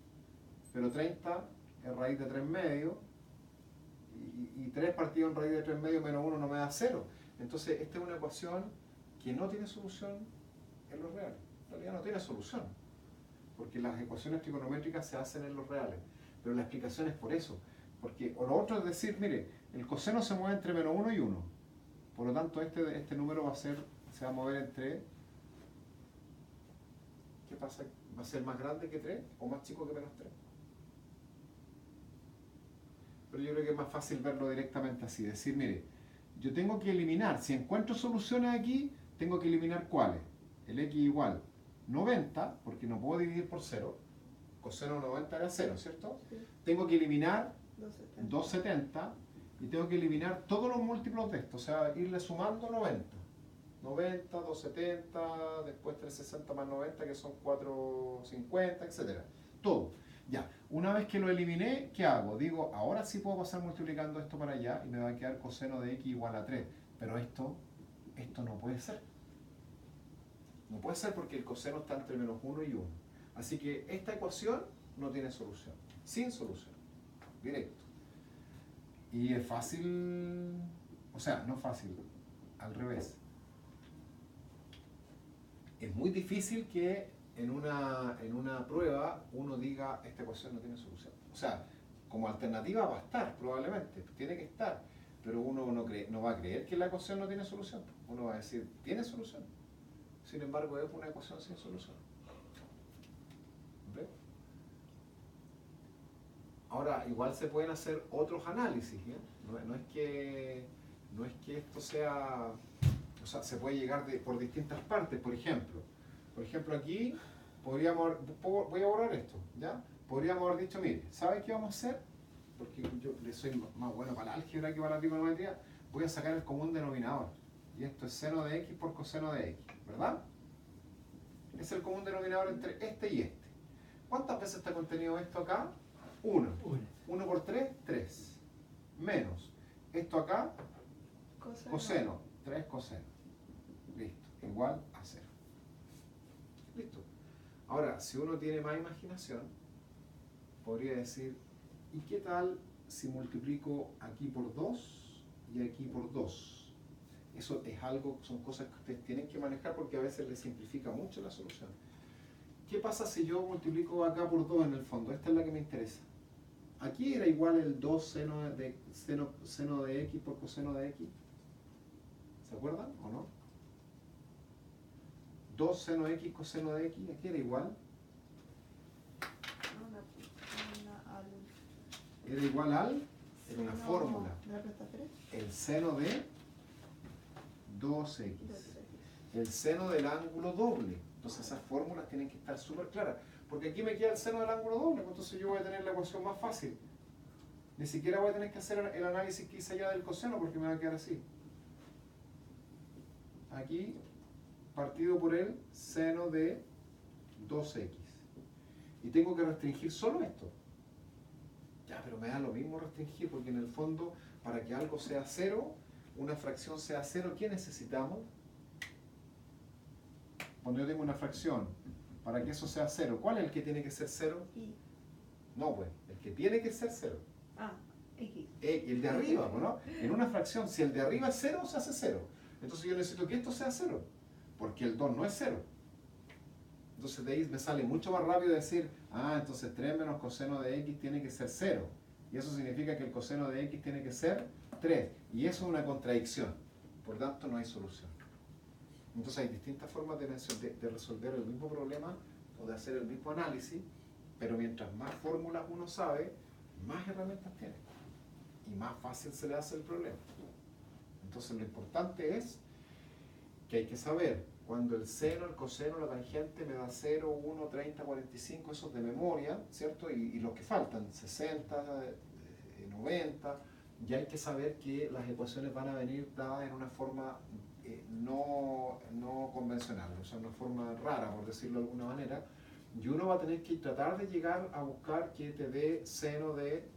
Pero 30 es raíz de 3 medios y 3 partido en raíz de 3 medios menos 1 no me da 0. Entonces esta es una ecuación que no tiene solución en los reales. En realidad no tiene solución. Porque las ecuaciones trigonométricas se hacen en los reales. Pero la explicación es por eso. Porque, o lo otro es decir, mire, el coseno se mueve entre menos 1 y 1. Por lo tanto, este número se va a mover entre... ¿Qué pasa? ¿Va a ser más grande que 3 o más chico que menos 3? Pero yo creo que es más fácil verlo directamente así. Decir, mire, yo tengo que eliminar, si encuentro soluciones aquí, tengo que eliminar cuáles. El x igual 90, porque no puedo dividir por 0. Coseno de 90 era 0, ¿cierto? Sí, Tengo que eliminar 270. 270 y tengo que eliminar todos los múltiplos de esto, o sea, irle sumando 90. 90, 270, después 360 más 90 que son 450, etc. Todo. Ya, una vez que lo eliminé, ¿qué hago? Digo, ahora sí puedo pasar multiplicando esto para allá y me va a quedar coseno de x igual a 3. Pero esto no puede ser. No puede ser porque el coseno está entre menos 1 y 1. Así que esta ecuación no tiene solución. Sin solución. Directo. Y es fácil, o sea, no fácil, al revés. Es muy difícil que en una prueba uno diga esta ecuación no tiene solución. O sea, como alternativa va a estar probablemente, tiene que estar, pero uno no va a creer que la ecuación no tiene solución. Uno va a decir, tiene solución. Sin embargo, es una ecuación sin solución. ¿Ve? Ahora, igual se pueden hacer otros análisis, ¿eh? No es que esto sea... O sea, se puede llegar por distintas partes. Por ejemplo, aquí voy a borrar esto, ¿ya? Podríamos haber dicho, mire, ¿sabes qué vamos a hacer? Porque yo le soy más bueno para la álgebra que para la trigonometría. Voy a sacar el común denominador. Y esto es seno de x por coseno de x, ¿verdad? Es el común denominador entre este y este. ¿Cuántas veces está contenido esto acá? 1. 1 por 3, 3. menos esto acá, Coseno. coseno, 3 coseno. Listo, igual a 0. Listo. Ahora, si uno tiene más imaginación, podría decir, ¿y qué tal si multiplico aquí por 2 y aquí por 2? Eso es algo, son cosas que ustedes tienen que manejar porque a veces les simplifica mucho la solución. ¿Qué pasa si yo multiplico acá por 2 en el fondo? Esta es la que me interesa. Aquí era igual el 2 seno de x por coseno de x. ¿Se acuerdan o no? 2 seno x coseno de x, aquí era igual. Era igual al, era una fórmula, ¿De la resta 3? el seno de 2x, el seno del ángulo doble. Entonces esas fórmulas tienen que estar súper claras, porque aquí me queda el seno del ángulo doble, entonces yo voy a tener la ecuación más fácil. Ni siquiera voy a tener que hacer el análisis que hice allá del coseno, porque me va a quedar así. Aquí, partido por el seno de 2x. Y tengo que restringir solo esto. Ya, pero me da lo mismo restringir, porque en el fondo, para que algo sea 0, una fracción sea 0, ¿qué necesitamos? Cuando yo tengo una fracción, para que eso sea 0, ¿cuál es el que tiene que ser 0? Y. No, pues, el que tiene que ser 0. Ah, X. El de arriba, ¿no? En una fracción, si el de arriba es 0, se hace 0. Entonces yo necesito que esto sea 0, porque el 2 no es 0. Entonces de ahí me sale mucho más rápido decir, entonces 3 menos coseno de x tiene que ser 0. Y eso significa que el coseno de x tiene que ser 3. Y eso es una contradicción. Por tanto, no hay solución. Entonces hay distintas formas de resolver el mismo problema o de hacer el mismo análisis, pero mientras más fórmulas uno sabe, más herramientas tiene. Y más fácil se le hace el problema. Entonces lo importante es que hay que saber cuando el seno, el coseno, la tangente me da 0, 1, 30, 45, esos de memoria, ¿cierto? Y los que faltan, 60, 90, ya hay que saber que las ecuaciones van a venir dadas en una forma no convencional, o sea, una forma rara, por decirlo de alguna manera, y uno va a tener que tratar de llegar a buscar que te dé seno de,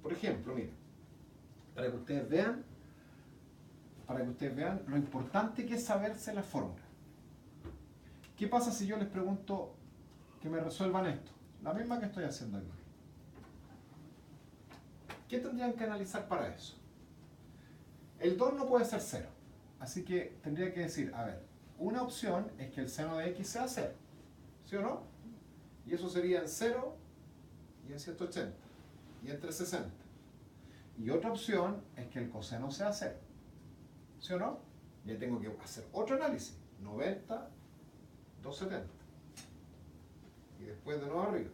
por ejemplo, mira, para que ustedes vean lo importante que es saberse la fórmula. ¿Qué pasa si yo les pregunto que me resuelvan esto? La misma que estoy haciendo aquí. ¿Qué tendrían que analizar para eso? El 2 no puede ser 0. Así que tendría que decir, a ver, una opción es que el seno de x sea 0. ¿Sí o no? Y eso sería en 0 y en 180. Y en 360. Y otra opción es que el coseno sea 0. ¿Sí o no? Ya tengo que hacer otro análisis. 90, 270. Y después de nuevo arriba.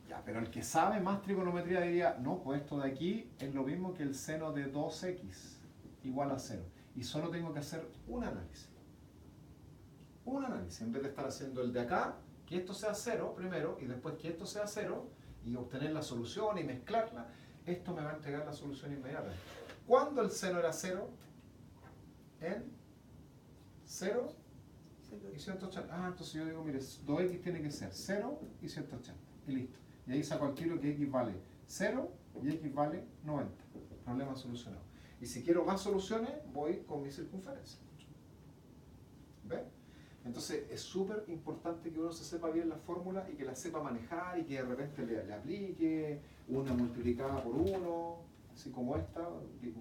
Ya, pero el que sabe más trigonometría diría, no, pues esto de aquí es lo mismo que el seno de 2x igual a 0. Y solo tengo que hacer un análisis. Un análisis, en vez de estar haciendo el de acá, que esto sea 0 primero, y después que esto sea 0, y obtener la solución y mezclarla. Esto me va a entregar la solución inmediata. ¿Cuándo el seno era 0? En 0 y 180. Entonces yo digo, mire, 2x tiene que ser 0 y 180. Y listo. Y ahí saco al kilo que x vale 0 y x vale 90. Problema solucionado. Y si quiero más soluciones, voy con mi circunferencia. ¿Ven? Entonces es súper importante que uno se sepa bien la fórmula y que la sepa manejar y que de repente le aplique una multiplicada por 1, así como esta,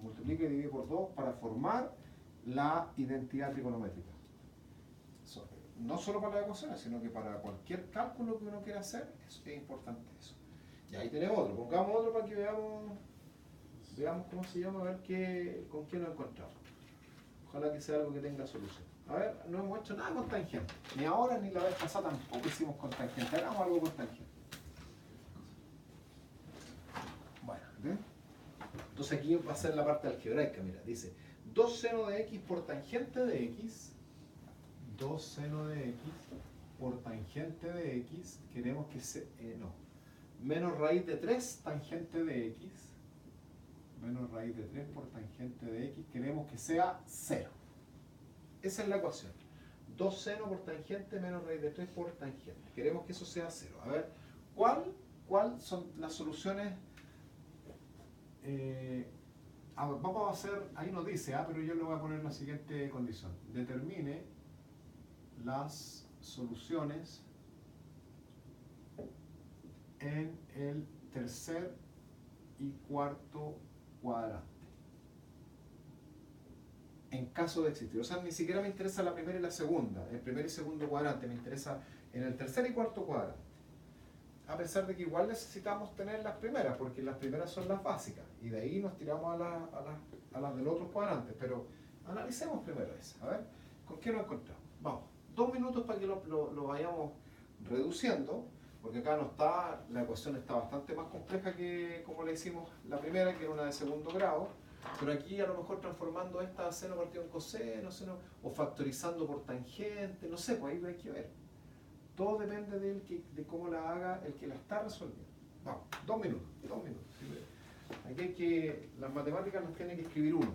multiplique y divide por 2 para formar la identidad trigonométrica. No solo para las ecuaciones, sino que para cualquier cálculo que uno quiera hacer, es importante eso. Y ahí tenemos otro. Pongamos otro para que veamos cómo se llama, a ver con qué nos encontramos. Ojalá que sea algo que tenga solución. A ver, no hemos hecho nada con tangente. Ni ahora ni la vez pasada tampoco hicimos con tangente. Hagamos algo con tangente. Bueno, ¿ven? Entonces aquí va a ser la parte algebraica. Mira, dice 2 seno de x por tangente de x. 2 seno de x por tangente de x. Queremos que sea... menos raíz de 3 tangente de x. Menos raíz de 3 por tangente de x. Queremos que sea 0. Esa es la ecuación. 2 seno por tangente menos raíz de 3 por tangente. Queremos que eso sea 0. A ver, ¿cuál son las soluciones vamos a hacer, ahí nos dice, pero yo le voy a poner la siguiente condición. Determine las soluciones en el tercer y cuarto cuadrante. En caso de existir. O sea, ni siquiera me interesa la primera y la segunda, el primer y segundo cuadrante, me interesa en el tercer y cuarto cuadrante. A pesar de que igual necesitamos tener las primeras, porque las primeras son las básicas, y de ahí nos tiramos a las del otro cuadrante, pero analicemos primero esa. A ver, ¿con qué nos encontramos? Vamos, 2 minutos para que lo vayamos reduciendo, porque acá no está, la ecuación está bastante más compleja que como le hicimos la primera, que era una de segundo grado, pero aquí a lo mejor transformando esta a seno partido en coseno, seno, o factorizando por tangente, no sé, pues ahí hay que ver. Todo depende de cómo la haga el que la está resolviendo. Vamos, 2 minutos, 2 minutos. Aquí hay que, las matemáticas las tiene que escribir uno.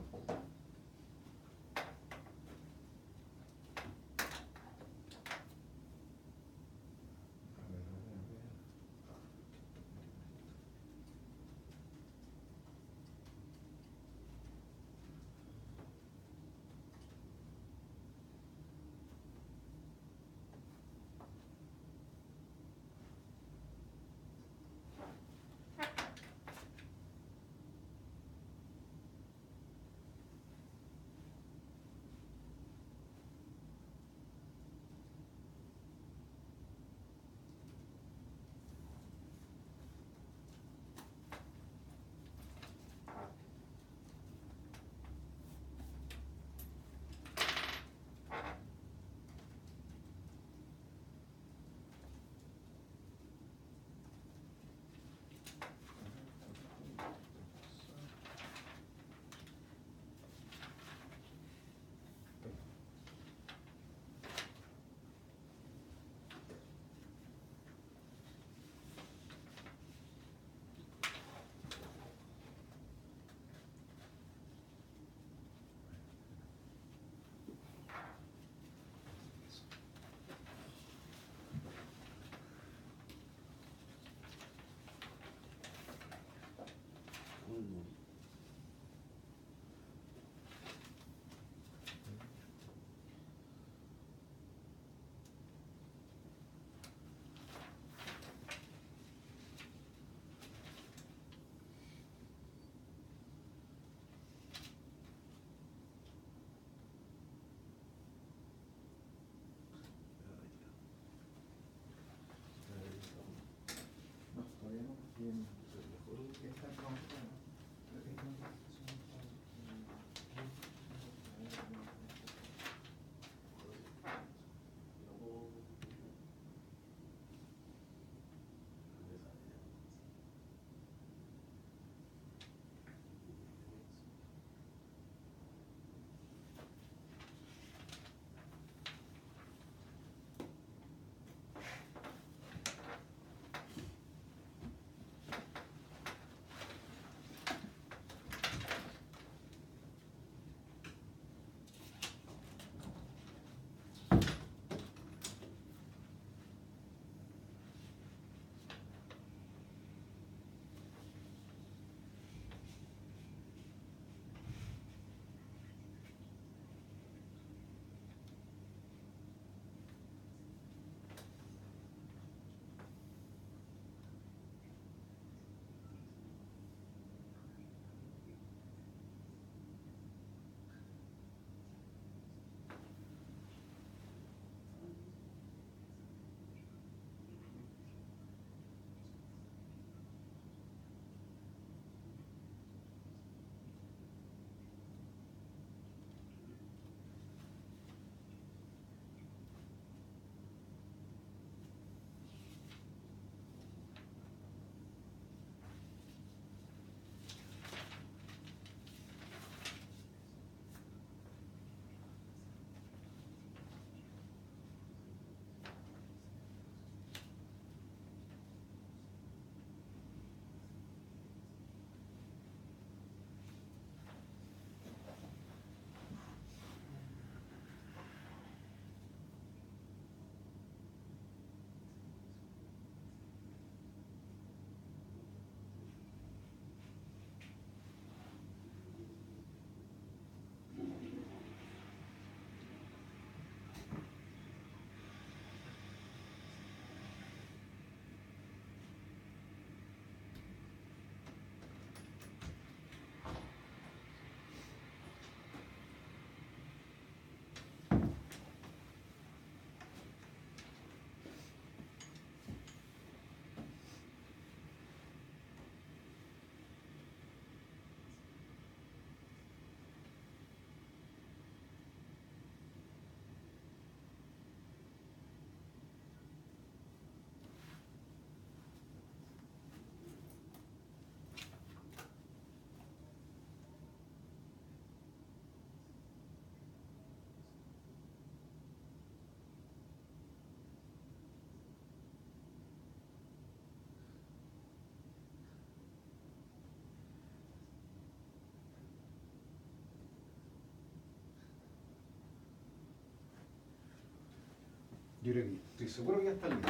Yo creo que estoy seguro que ya está listo.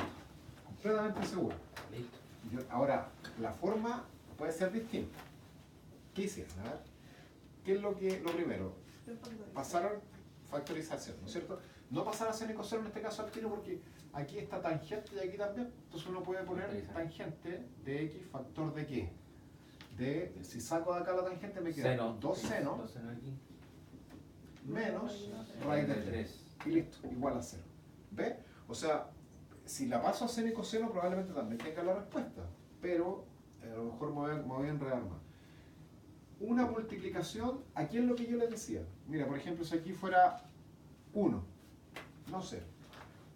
Completamente seguro. Listo. Ahora, la forma puede ser distinta. ¿Qué hicieron? A ver, ¿qué es lo primero? Pasaron factorización, ¿no es cierto? No pasar a seno y coseno en este caso al tiro porque aquí está tangente y aquí también. Entonces uno puede poner tangente de x factor de qué. Si saco de acá la tangente me queda Seno. 2 seno Dos seno aquí. menos raíz de 3. Y listo, igual a 0. ¿Ves? O sea, si la paso a seno y coseno probablemente también tenga la respuesta. Pero a lo mejor me voy a enredar más. Una multiplicación, aquí es lo que yo les decía. Mira, por ejemplo, si aquí fuera 1, no 0.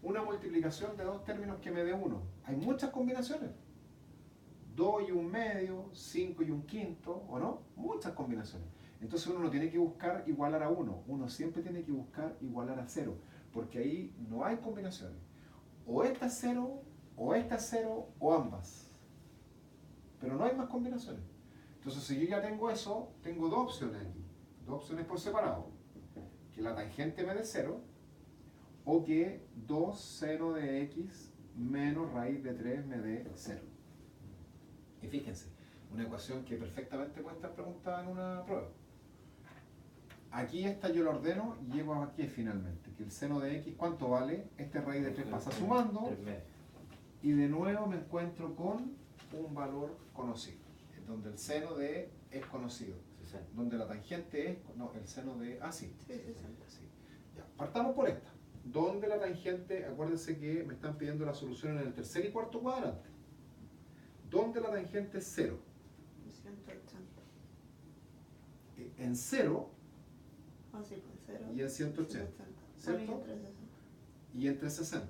Una multiplicación de dos términos que me dé 1. Hay muchas combinaciones. 2 y un medio, 5 y un quinto, ¿o no? Muchas combinaciones. Entonces uno no tiene que buscar igualar a 1. Uno siempre tiene que buscar igualar a 0. Porque ahí no hay combinaciones. O esta es 0, o esta es 0, o ambas. Pero no hay más combinaciones. Entonces, si yo ya tengo eso, tengo dos opciones aquí. Dos opciones por separado. Que la tangente me dé 0, o que 2 seno de x menos raíz de 3 me dé 0. Y fíjense, una ecuación que perfectamente puede estar preguntada en una prueba. Aquí esta yo la ordeno y llego aquí finalmente. Que el seno de x, ¿cuánto vale? Este raíz de 3 pasa sumando. 3 medios. Y de nuevo me encuentro con un valor conocido. Donde el seno de es conocido. 60. Donde la tangente es, no, el seno de, sí. Sí, 60. Sí. Ya, partamos por esta. Donde la tangente, acuérdense que me están pidiendo la solución en el tercer y cuarto cuadrante. Donde la tangente es 0. 180. En 0 Sí, pues 0. y en 180. ¿Cierto? Bueno, y en 360. Y entre 60.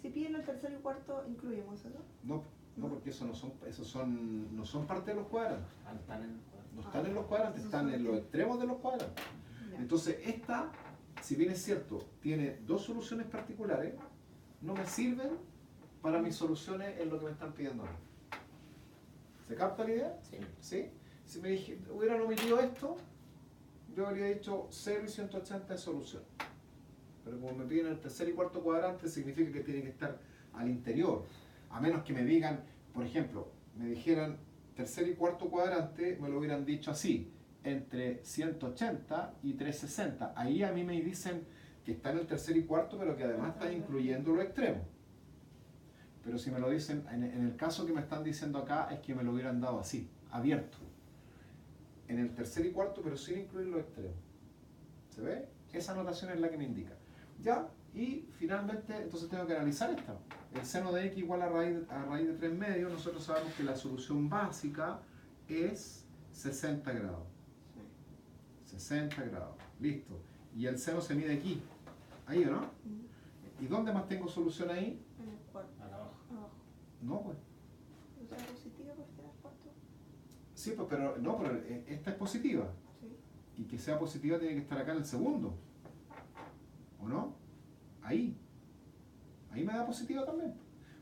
Si piden el tercer y cuarto, ¿incluimos eso? No, porque esos no son parte de los cuadrantes. Ah, no están en el cuadro. No están en los cuadrantes, están en los extremos de los cuadrantes. Ya. Entonces, esta, si bien es cierto, tiene dos soluciones particulares, no me sirven para mis soluciones en lo que me están pidiendo a mí. ¿Se capta la idea? Sí. ¿Sí? Si me hubieran omitido esto, yo habría dicho 0 y 180 es solución. Pero como me piden el tercer y cuarto cuadrante, significa que tiene que estar al interior. A menos que me digan, por ejemplo, me dijeran tercer y cuarto cuadrante, me lo hubieran dicho así, entre 180 y 360. Ahí a mí me dicen que está en el tercer y cuarto, pero que además están incluyendo los extremos. Pero si me lo dicen, en el caso que me están diciendo acá, es que me lo hubieran dado así, abierto. En el tercer y cuarto, pero sin incluir los extremos. ¿Se ve? Esa anotación es la que me indica. Ya, y finalmente, entonces tengo que analizar esta. El seno de x igual a raíz de 3 medios. Nosotros sabemos que la solución básica es 60 grados. 60 grados. Listo. Y el seno se mide aquí. ¿Ahí o no? ¿Y dónde más tengo solución ahí? En el cuarto. Abajo. Abajo. No, pues. O sea, positiva porque era el cuarto. Sí, pues, pero esta es positiva. Sí. Y que sea positiva tiene que estar acá en el segundo. ¿O no? Ahí. Ahí me da positiva también.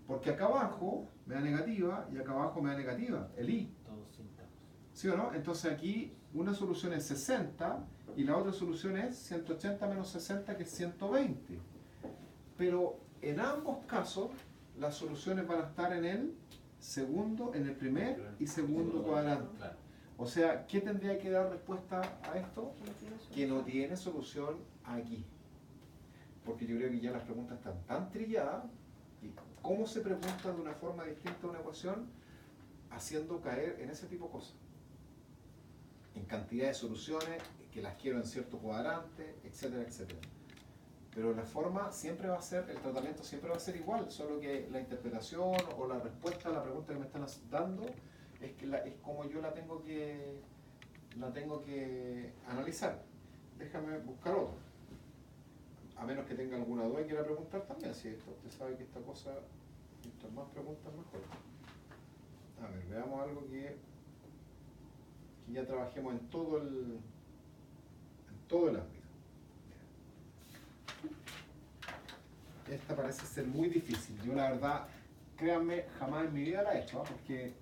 Porque acá abajo me da negativa y acá abajo me da negativa. El i. Todos síntomas. ¿Sí o no? Entonces aquí una solución es 60 y la otra solución es 180 menos 60, que es 120. Pero en ambos casos las soluciones van a estar en el segundo, en el primer y segundo cuadrante. Claro. O sea, ¿qué tendría que dar respuesta a esto? Que no tiene solución. Que no tiene solución aquí. Porque yo creo que ya las preguntas están tan trilladas. ¿Y cómo se pregunta de una forma distinta una ecuación? Haciendo caer en ese tipo de cosas. En cantidad de soluciones, que las quiero en cierto cuadrante, etcétera, etcétera. Pero la forma siempre va a ser, el tratamiento siempre va a ser igual, solo que la interpretación o la respuesta a la pregunta que me están dando es como yo la tengo que analizar. Déjame buscar otro. A menos que tenga alguna duda y quiera preguntar también. Si usted sabe que esta cosa, mientras más preguntas mejor. A ver, veamos algo que ya trabajemos en todo el ámbito. Esta parece ser muy difícil. Yo la verdad, créanme, jamás en mi vida la he hecho, porque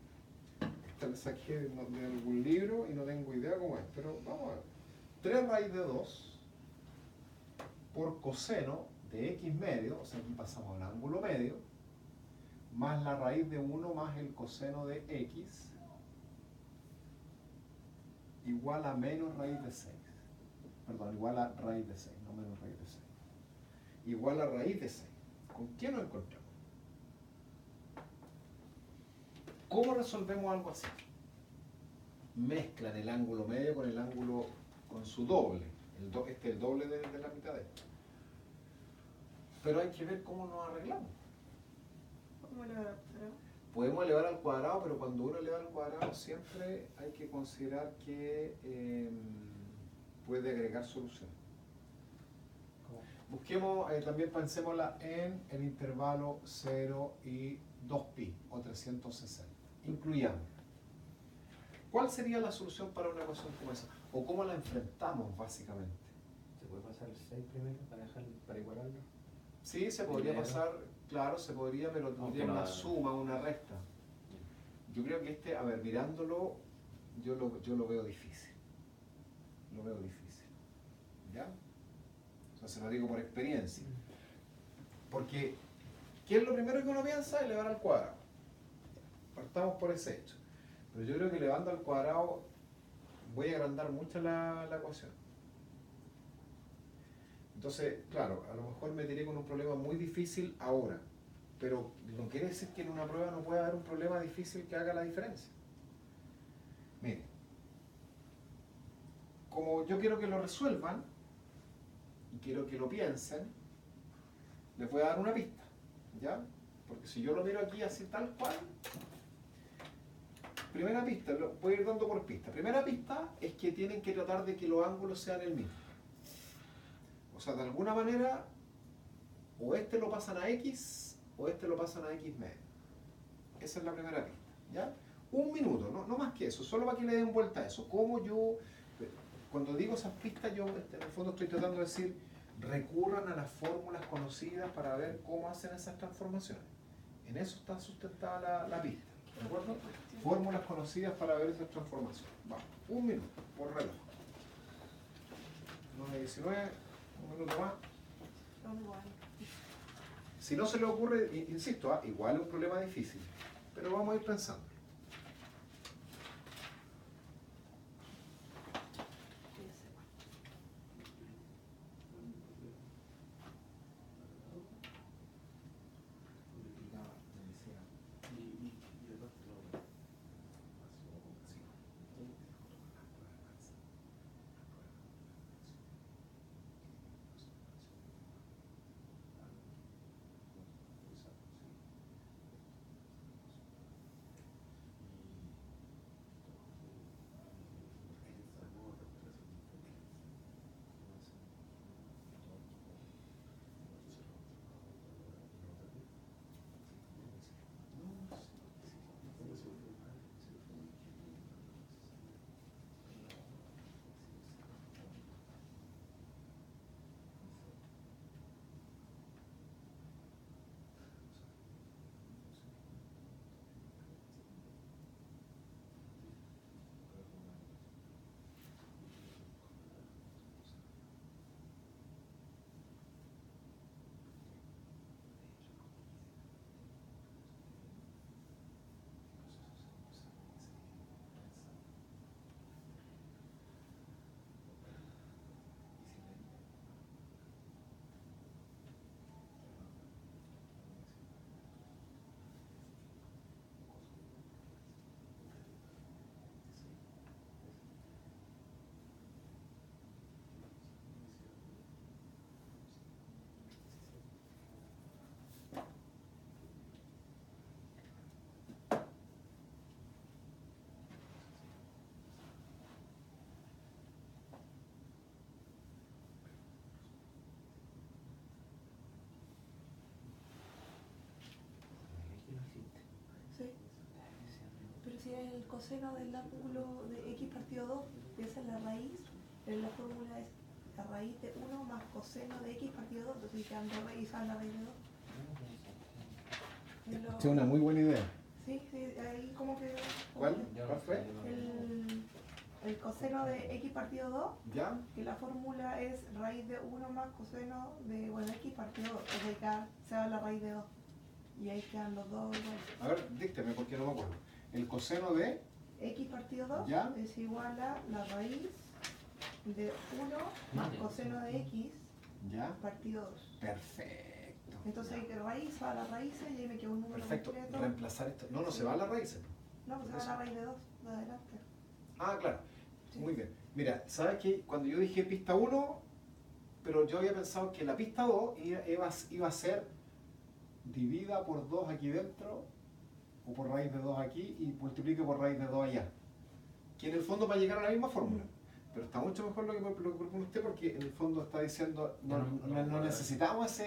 esta la saqué de algún libro y no tengo idea cómo es. Pero vamos a ver. 3 raíz de 2 por coseno de x medio, o sea, aquí pasamos al ángulo medio, más la raíz de 1 más el coseno de x, igual a menos raíz de 6. Perdón, igual a raíz de 6, no menos raíz de 6. Igual a raíz de 6. ¿Con qué nos encontramos? ¿Cómo resolvemos algo así? Mezclan el ángulo medio con el ángulo, con su doble. Este es el doble de la mitad de esto. Pero hay que ver cómo nos arreglamos. ¿Cómo elevar al cuadrado? Podemos elevar al cuadrado, pero cuando uno eleva al cuadrado siempre hay que considerar que puede agregar solución. Busquemos, también pensémosla en el intervalo 0 y 2pi, o 360. Incluyamos. ¿Cuál sería la solución para una ecuación como esa? ¿O cómo la enfrentamos, básicamente? ¿Se puede pasar el 6 primero para igualarlo? Sí, se podría Primero. pasar, claro, se podría, pero tendría Aunque una la- suma, una resta. Yo creo que este, a ver, mirándolo, yo lo veo difícil. Lo veo difícil. ¿Ya? O sea, se lo digo por experiencia. Porque, ¿qué es lo primero que uno piensa? Elevar al cuadrado. Partamos por ese hecho. Pero yo creo que elevando al cuadrado voy a agrandar mucho la ecuación. Entonces, claro, a lo mejor me tiré con un problema muy difícil ahora, pero no quiere decir que en una prueba no pueda haber un problema difícil que haga la diferencia. Miren, como yo quiero que lo resuelvan y quiero que lo piensen, les voy a dar una pista, ¿ya? Porque si yo lo miro aquí así tal cual, primera pista, lo voy a ir dando por pista. Primera pista es que tienen que tratar de que los ángulos sean el mismo. O sea, de alguna manera, o este lo pasan a X, o este lo pasan a X medio. Esa es la primera pista, ¿ya? Un minuto, no más que eso, solo para que le den vuelta a eso. Como yo, cuando digo esas pistas, yo en el fondo estoy tratando de decir, recurran a las fórmulas conocidas para ver cómo hacen esas transformaciones. En eso está sustentada la pista, ¿de acuerdo? Fórmulas conocidas para ver esas transformaciones. Vamos, un minuto, por reloj. 9:19, un minuto más. Son iguales. Si no se le ocurre, insisto, igual es un problema difícil, pero vamos a ir pensando. Sí. Pero si es el coseno del ángulo de x partido 2, esa es la raíz, pero la fórmula es la raíz de 1 más coseno de x partido 2, entonces quedan dos raíces a la raíz de 2. Esta es una muy buena idea. Sí, sí, ahí como que... ¿Cuál? Yo ¿Cuál no fue? sé, no- El el coseno de x partido 2, ¿Ya? que la fórmula es raíz de 1 más coseno de, bueno, x partido 2, o sea, acá se da la raíz de 2. Y ahí quedan los dos iguales. A ver, dícteme porque no me acuerdo. El coseno de... X partido 2 ¿Ya? es igual a la raíz de 1 más coseno de x ¿Ya? partido 2. Perfecto. Entonces hay que raíz va a la raíz y ahí me queda un número Perfecto. completo. Reemplazar esto. No, no se va a la raíz. No, pues se va a la raíz de 2 de adelante. Ah, claro. Sí. Muy bien. Mira, ¿sabes qué? Cuando yo dije pista 1, pero yo había pensado que la pista 2 iba a ser divida por 2 aquí dentro, o por raíz de 2 aquí, y multiplique por raíz de 2 allá. Que en el fondo va a llegar a la misma fórmula. Pero está mucho mejor lo que propone usted, porque en el fondo está diciendo, no necesitamos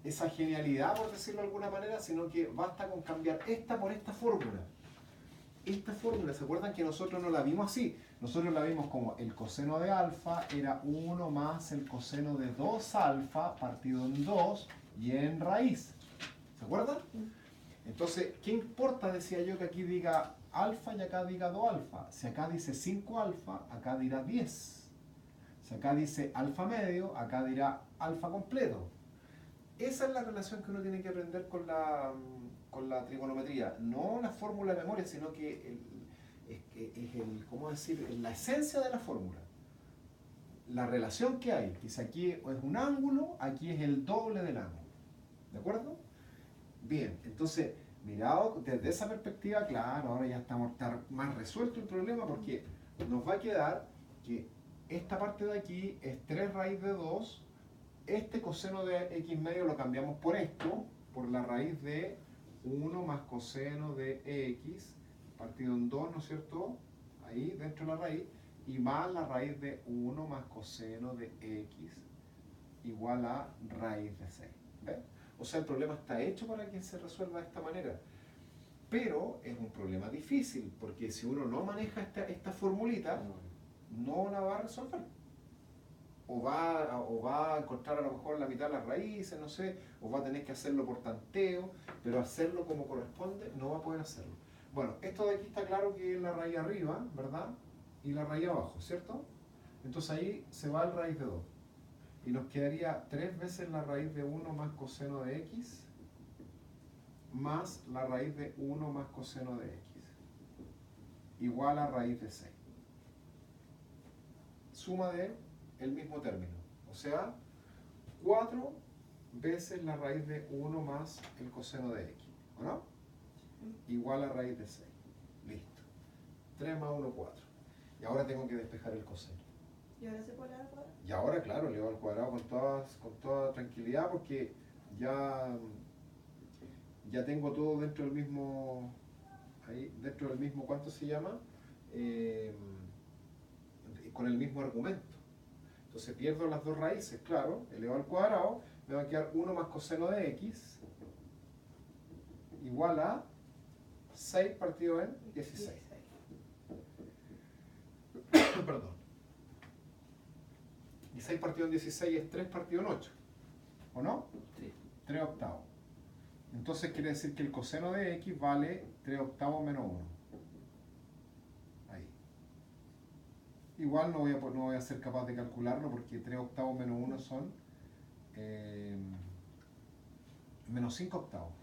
esa genialidad, por decirlo de alguna manera, sino que basta con cambiar esta por esta fórmula. Esta fórmula, ¿se acuerdan que nosotros no la vimos así? Nosotros la vimos como el coseno de alfa era 1 más el coseno de 2 alfa partido en 2 y en raíz. ¿Se acuerdan? Entonces, ¿qué importa, decía yo, que aquí diga alfa y acá diga 2 alfa? Si acá dice 5 alfa, acá dirá 10. Si acá dice alfa medio, acá dirá alfa completo. Esa es la relación que uno tiene que aprender con la trigonometría. No la fórmula de memoria, sino que ¿cómo decir? La esencia de la fórmula. La relación que hay. Que si aquí es un ángulo, aquí es el doble del ángulo. ¿De acuerdo? Bien, entonces, mirado desde esa perspectiva, claro, ahora ya está más resuelto el problema, porque nos va a quedar que esta parte de aquí es 3 raíz de 2, este coseno de x medio lo cambiamos por esto, por la raíz de 1 más coseno de x, partido en 2, ¿no es cierto? Ahí, dentro de la raíz, y más la raíz de 1 más coseno de x, igual a raíz de 6. ¿Ves? O sea, el problema está hecho para que se resuelva de esta manera. Pero es un problema difícil, porque si uno no maneja esta formulita, no la va a resolver. O va a encontrar a lo mejor la mitad de las raíces, no sé, o va a tener que hacerlo por tanteo, pero hacerlo como corresponde, no va a poder hacerlo. Bueno, esto de aquí está claro que es la raíz arriba, ¿verdad? Y la raíz abajo, ¿cierto? Entonces ahí se va el raíz de 2. Y nos quedaría 3 veces la raíz de 1 más coseno de x, más la raíz de 1 más coseno de x, igual a raíz de 6. Suma de el mismo término, o sea, 4 veces la raíz de 1 más el coseno de x, ¿o no? Igual a raíz de 6. Listo. 3 más 1, 4. Y ahora tengo que despejar el coseno. ¿Y ahora se puede dar al cuadrado? Y ahora, claro, le doy al cuadrado con toda tranquilidad, porque ya tengo todo dentro del mismo, ahí, dentro del mismo, ¿cuánto se llama? Con el mismo argumento. Entonces pierdo las dos raíces, claro, elevado al cuadrado, me va a quedar 1 más coseno de x, igual a 6 partido en 16. Perdón. Y 6 partido en 16 es 3 partido en 8, ¿o no? Sí. 3 octavos. Entonces quiere decir que el coseno de x vale 3 octavos menos 1. Ahí. Igual no voy a ser capaz de calcularlo, porque 3 octavos menos 1 son menos 5 octavos.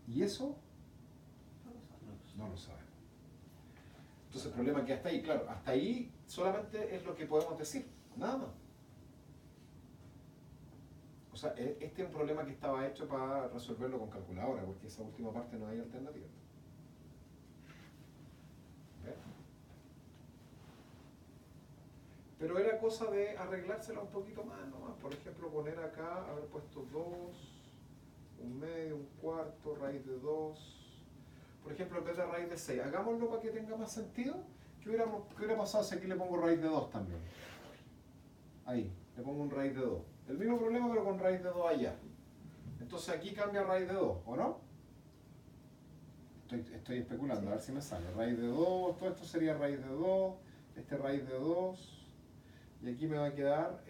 ¿Y eso? No lo sabemos. Entonces el problema es que hasta ahí, claro, hasta ahí solamente es lo que podemos decir, nada más. O sea, este es un problema que estaba hecho para resolverlo con calculadora, porque esa última parte no hay alternativa. ¿Ves? Pero era cosa de arreglársela un poquito más nomás. Por ejemplo, poner acá, haber puesto 2, 1/2, 1/4, raíz de 2. Por ejemplo, en vez de raíz de 6, hagámoslo para que tenga más sentido. ¿Qué hubiera pasado si aquí le pongo raíz de 2 también? Ahí, le pongo un raíz de 2. El mismo problema, pero con raíz de 2 allá. Entonces aquí cambia raíz de 2, ¿o no? Estoy especulando, a ver si me sale. Raíz de 2, todo esto sería raíz de 2, este raíz de 2, y aquí me va a quedar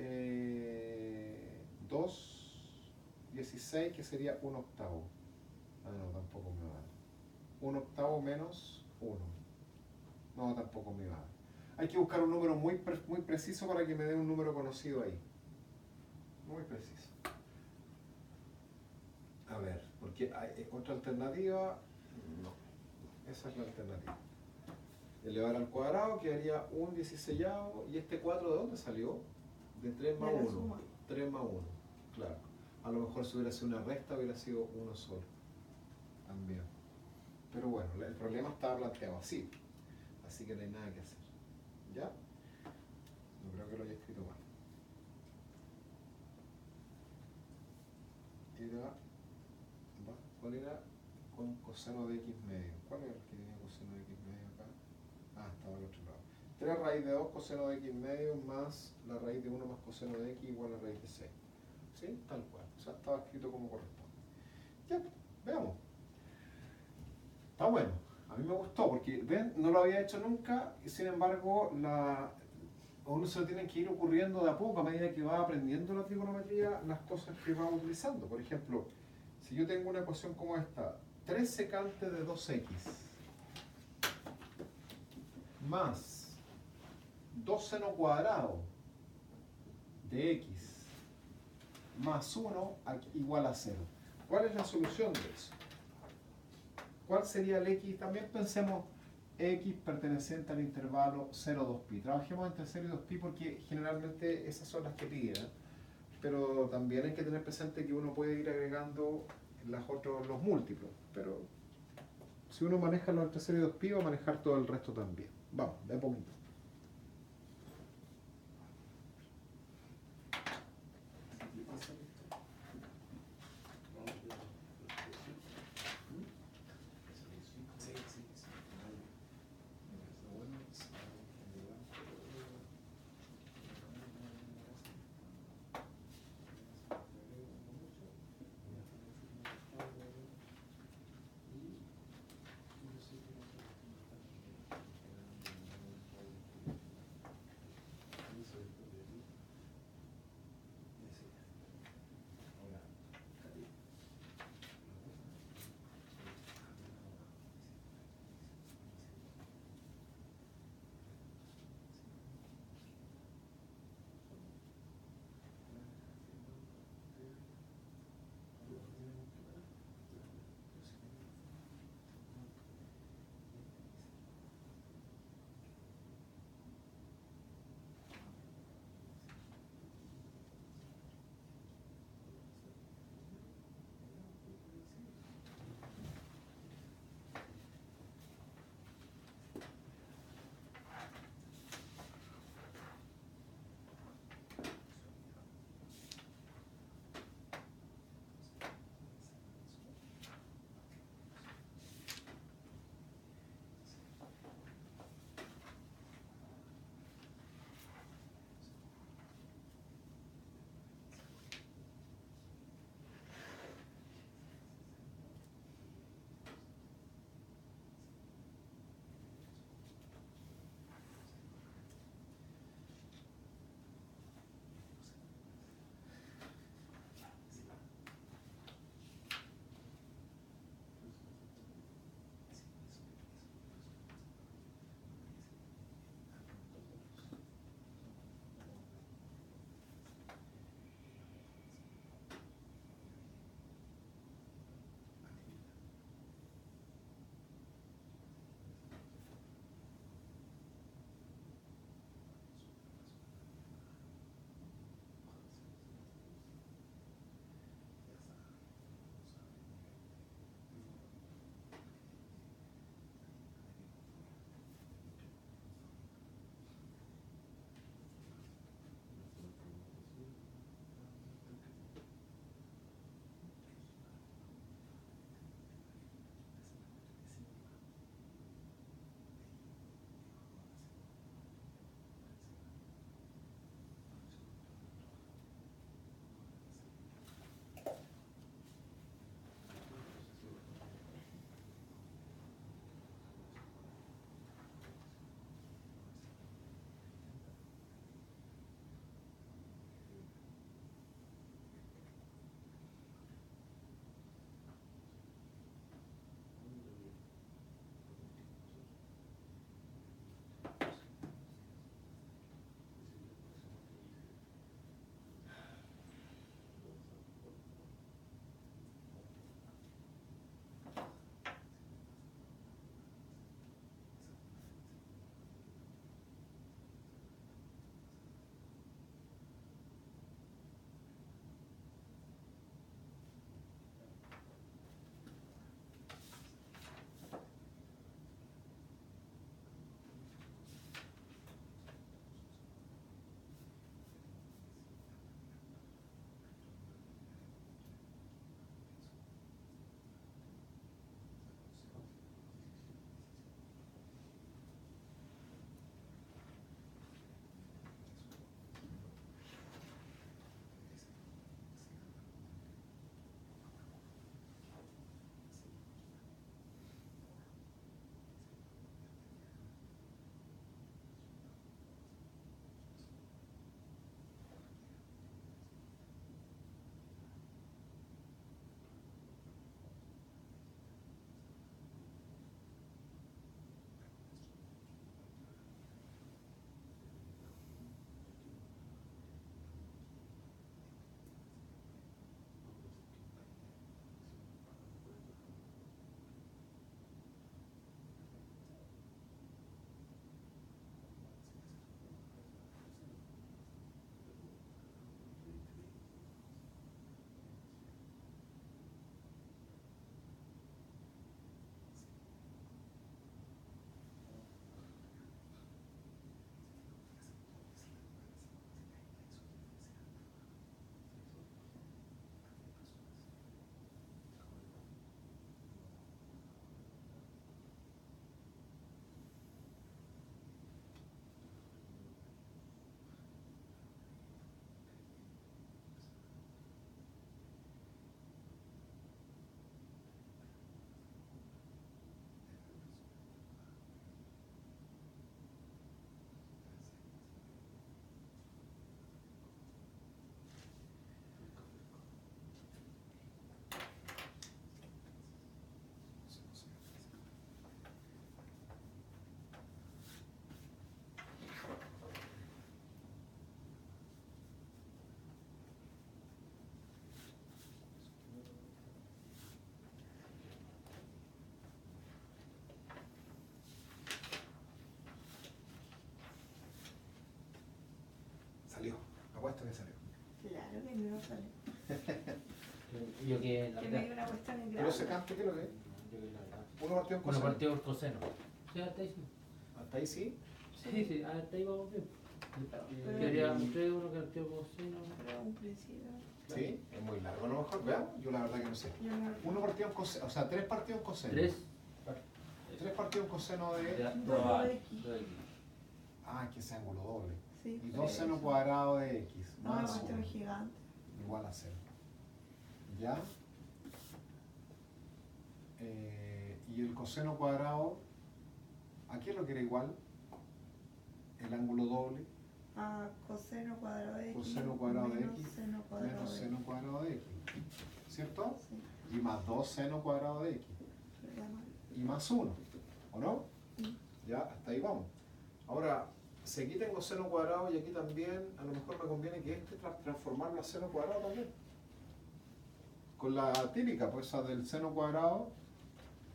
2, 16, que sería 1 octavo. Ah, no, tampoco me va a dar. 1 octavo menos 1. No, tampoco me va a dar. Hay que buscar un número muy preciso para que me dé un número conocido ahí. Muy preciso. A ver, porque hay otra alternativa. No, esa es la alternativa. Elevar al cuadrado quedaría un 16. ¿Y este 4 de dónde salió? De 3 más De la 1. suma. 3 más 1, claro. A lo mejor si hubiera sido una resta hubiera sido uno solo. También. Pero bueno, el problema estaba planteado así. Así que no hay nada que hacer. ¿Ya? No creo que lo haya escrito mal. ¿Cuál era? Con coseno de x medio. ¿Cuál era el que tenía coseno de x medio acá? Ah, estaba al otro lado. 3 raíz de 2 coseno de x medio más la raíz de 1 más coseno de x igual a raíz de 6. ¿Sí? Tal cual. O sea, estaba escrito como corresponde. Ya, veamos. Está bueno. A mí me gustó porque, ven, no lo había hecho nunca y sin embargo a uno se lo tiene que ir ocurriendo de a poco a medida que va aprendiendo la trigonometría las cosas que va utilizando. Por ejemplo, si yo tengo una ecuación como esta, 3 secante de 2x más 2 seno cuadrado de x más 1 igual a 0. ¿Cuál es la solución de eso? ¿Cuál sería el x? También pensemos x perteneciente al intervalo 0,2pi. Trabajemos entre 0 y 2pi porque generalmente esas son las que piden, ¿eh? Pero también hay que tener presente que uno puede ir agregando los múltiplos. Pero si uno maneja los entre 0 y 2pi va a manejar todo el resto también. Vamos, de a poquito. apuesto que salió. Claro que no sale. Yo que la Que no hay verdad. una cuestión en Pero grado. secante, ¿qué es lo que es? Yo que la verdad. Uno partido en Bueno, coseno. partido por coseno. Sí, hasta ahí sí. Hasta ahí sí. Sí, hasta ahí vamos bien. Pero- Quería mostrar uno que partido por coseno. Pero un principio. Sí, es muy largo. A lo mejor, veamos, yo la verdad que no sé. Yo no. Uno partido en coseno, o sea, tres partidos en coseno. Tres partidos en coseno de. Dos X. Ah, que es ángulo doble. Sí, Y por 2 seno eso. cuadrado de x No, una más cuestión 1 gigante. igual a 0. ¿Ya? Y el coseno cuadrado, ¿a qué es lo que era igual? El ángulo doble A coseno cuadrado de X. Coseno cuadrado de menos X Seno cuadrado menos de seno cuadrado de x. ¿Cierto? Sí, Y más 2 seno cuadrado de x. sería mal. Y más 1. ¿O no? Sí. Ya, hasta ahí vamos. Ahora, si aquí tengo seno cuadrado y aquí también, a lo mejor me conviene que este transformarlo a seno cuadrado también. Con la típica, pues esa del seno cuadrado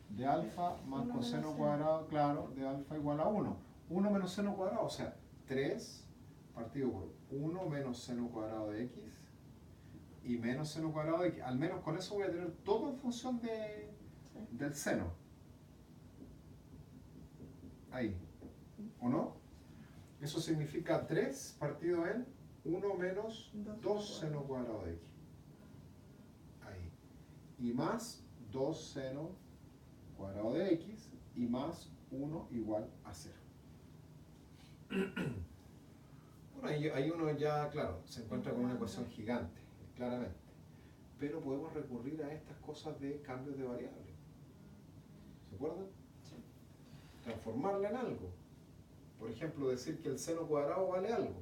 de alfa más Uno coseno menos cuadrado, claro, de alfa igual a 1. 1 menos seno cuadrado, o sea, 3 partido por 1 menos seno cuadrado de x y menos seno cuadrado de x. Al menos con eso voy a tener todo en función Sí. del seno. Ahí. ¿O no? Eso significa 3 partido en 1 menos Dos 2 seno seno cuadrado de x. Ahí. Y más 2 seno cuadrado de x y más 1 igual a 0. Bueno, ahí uno ya, claro, se encuentra con una ecuación gigante, claramente. Pero podemos recurrir a estas cosas de cambios de variable. ¿Se acuerdan? Transformarla en algo. Por ejemplo, decir que el seno cuadrado vale algo.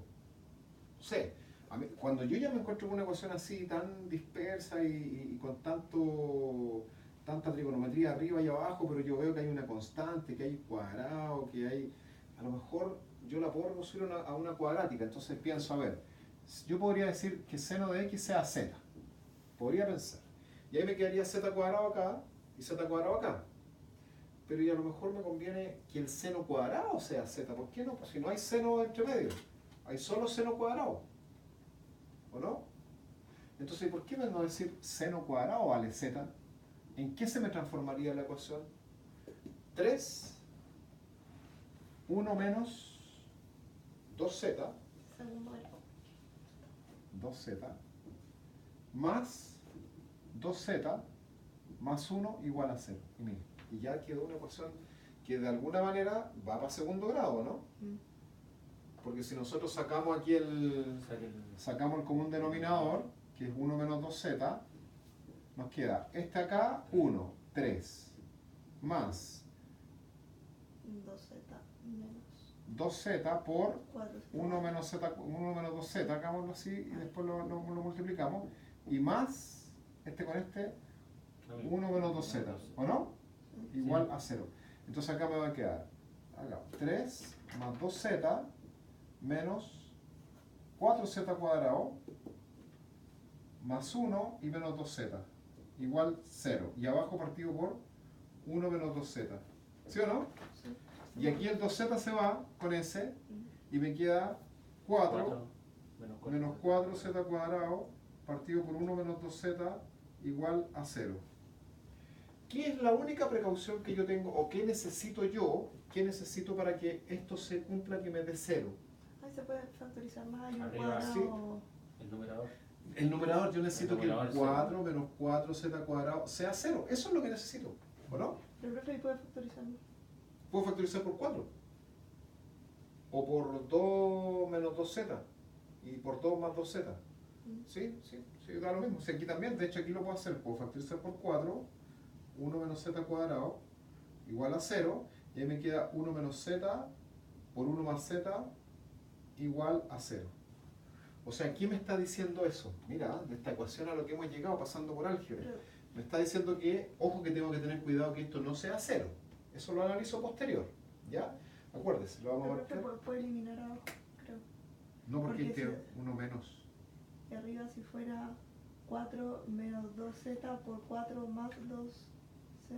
No sé, cuando yo ya me encuentro con una ecuación así tan dispersa y con tanta trigonometría arriba y abajo, pero yo veo que hay una constante, que hay cuadrado, que hay... A lo mejor yo la puedo reducir a una cuadrática, entonces pienso, a ver, yo podría decir que seno de x sea z. Podría pensar. Y ahí me quedaría z cuadrado acá y z cuadrado acá. Pero y a lo mejor me conviene que el seno cuadrado sea z. ¿Por qué no? Pues si no hay seno entre medio, hay solo seno cuadrado. ¿O no? Entonces, ¿por qué no decir seno cuadrado vale z? ¿En qué se me transformaría la ecuación? 3, 1 menos 2z, Segundo grado. 2z, más 2z, más 1 igual a 0. Y mira, y ya quedó una ecuación que de alguna manera va para segundo grado, ¿no? Porque si nosotros sacamos aquí sacamos el común denominador, que es 1 menos 2z, nos queda este acá, 1, 3, más 2Z menos 2z por 4. 1 menos 2z, hagámoslo así y después lo multiplicamos, y más este con este, 1 menos 2z, ¿o no? Igual a 0. Entonces acá me va a quedar, acá, 3 más 2z menos 4z cuadrado más 1 y menos 2z igual 0. Y abajo partido por 1 menos 2z. ¿Sí o no? Sí. Y aquí el 2z se va con ese y me queda 4 menos 4z cuadrado partido por 1 menos 2z igual a 0. ¿Qué es la única precaución que yo tengo o qué necesito yo? ¿Qué necesito para que esto se cumpla que me dé 0? Ahí se puede factorizar más y un Arriba, cuadrado. sí. El numerador. El numerador yo necesito El numerador que el 4 menos 4z cuadrado sea 0. Eso es lo que necesito, ¿o no? Pero profe, ahí puede factorizar más. Puedo factorizar por 4. O por 2 menos 2z. Y por 2 más 2z. Sí, da lo mismo. Sí, aquí también, de hecho aquí lo puedo hacer. Puedo factorizar por 4. 1 menos z cuadrado igual a 0. Y ahí me queda 1 menos z por 1 más z igual a 0. O sea, ¿quién me está diciendo eso? Mira, de esta ecuación a lo que hemos llegado pasando por álgebra. Pero, Me está diciendo que, ojo que tengo que tener cuidado que esto no sea 0. Eso lo analizo posterior, ¿ya? Acuérdese, lo vamos a pero profe, marcar. puede eliminar abajo, creo. No porque porque este si- 1 menos. Y arriba si fuera 4 menos 2z por 4 más 2z.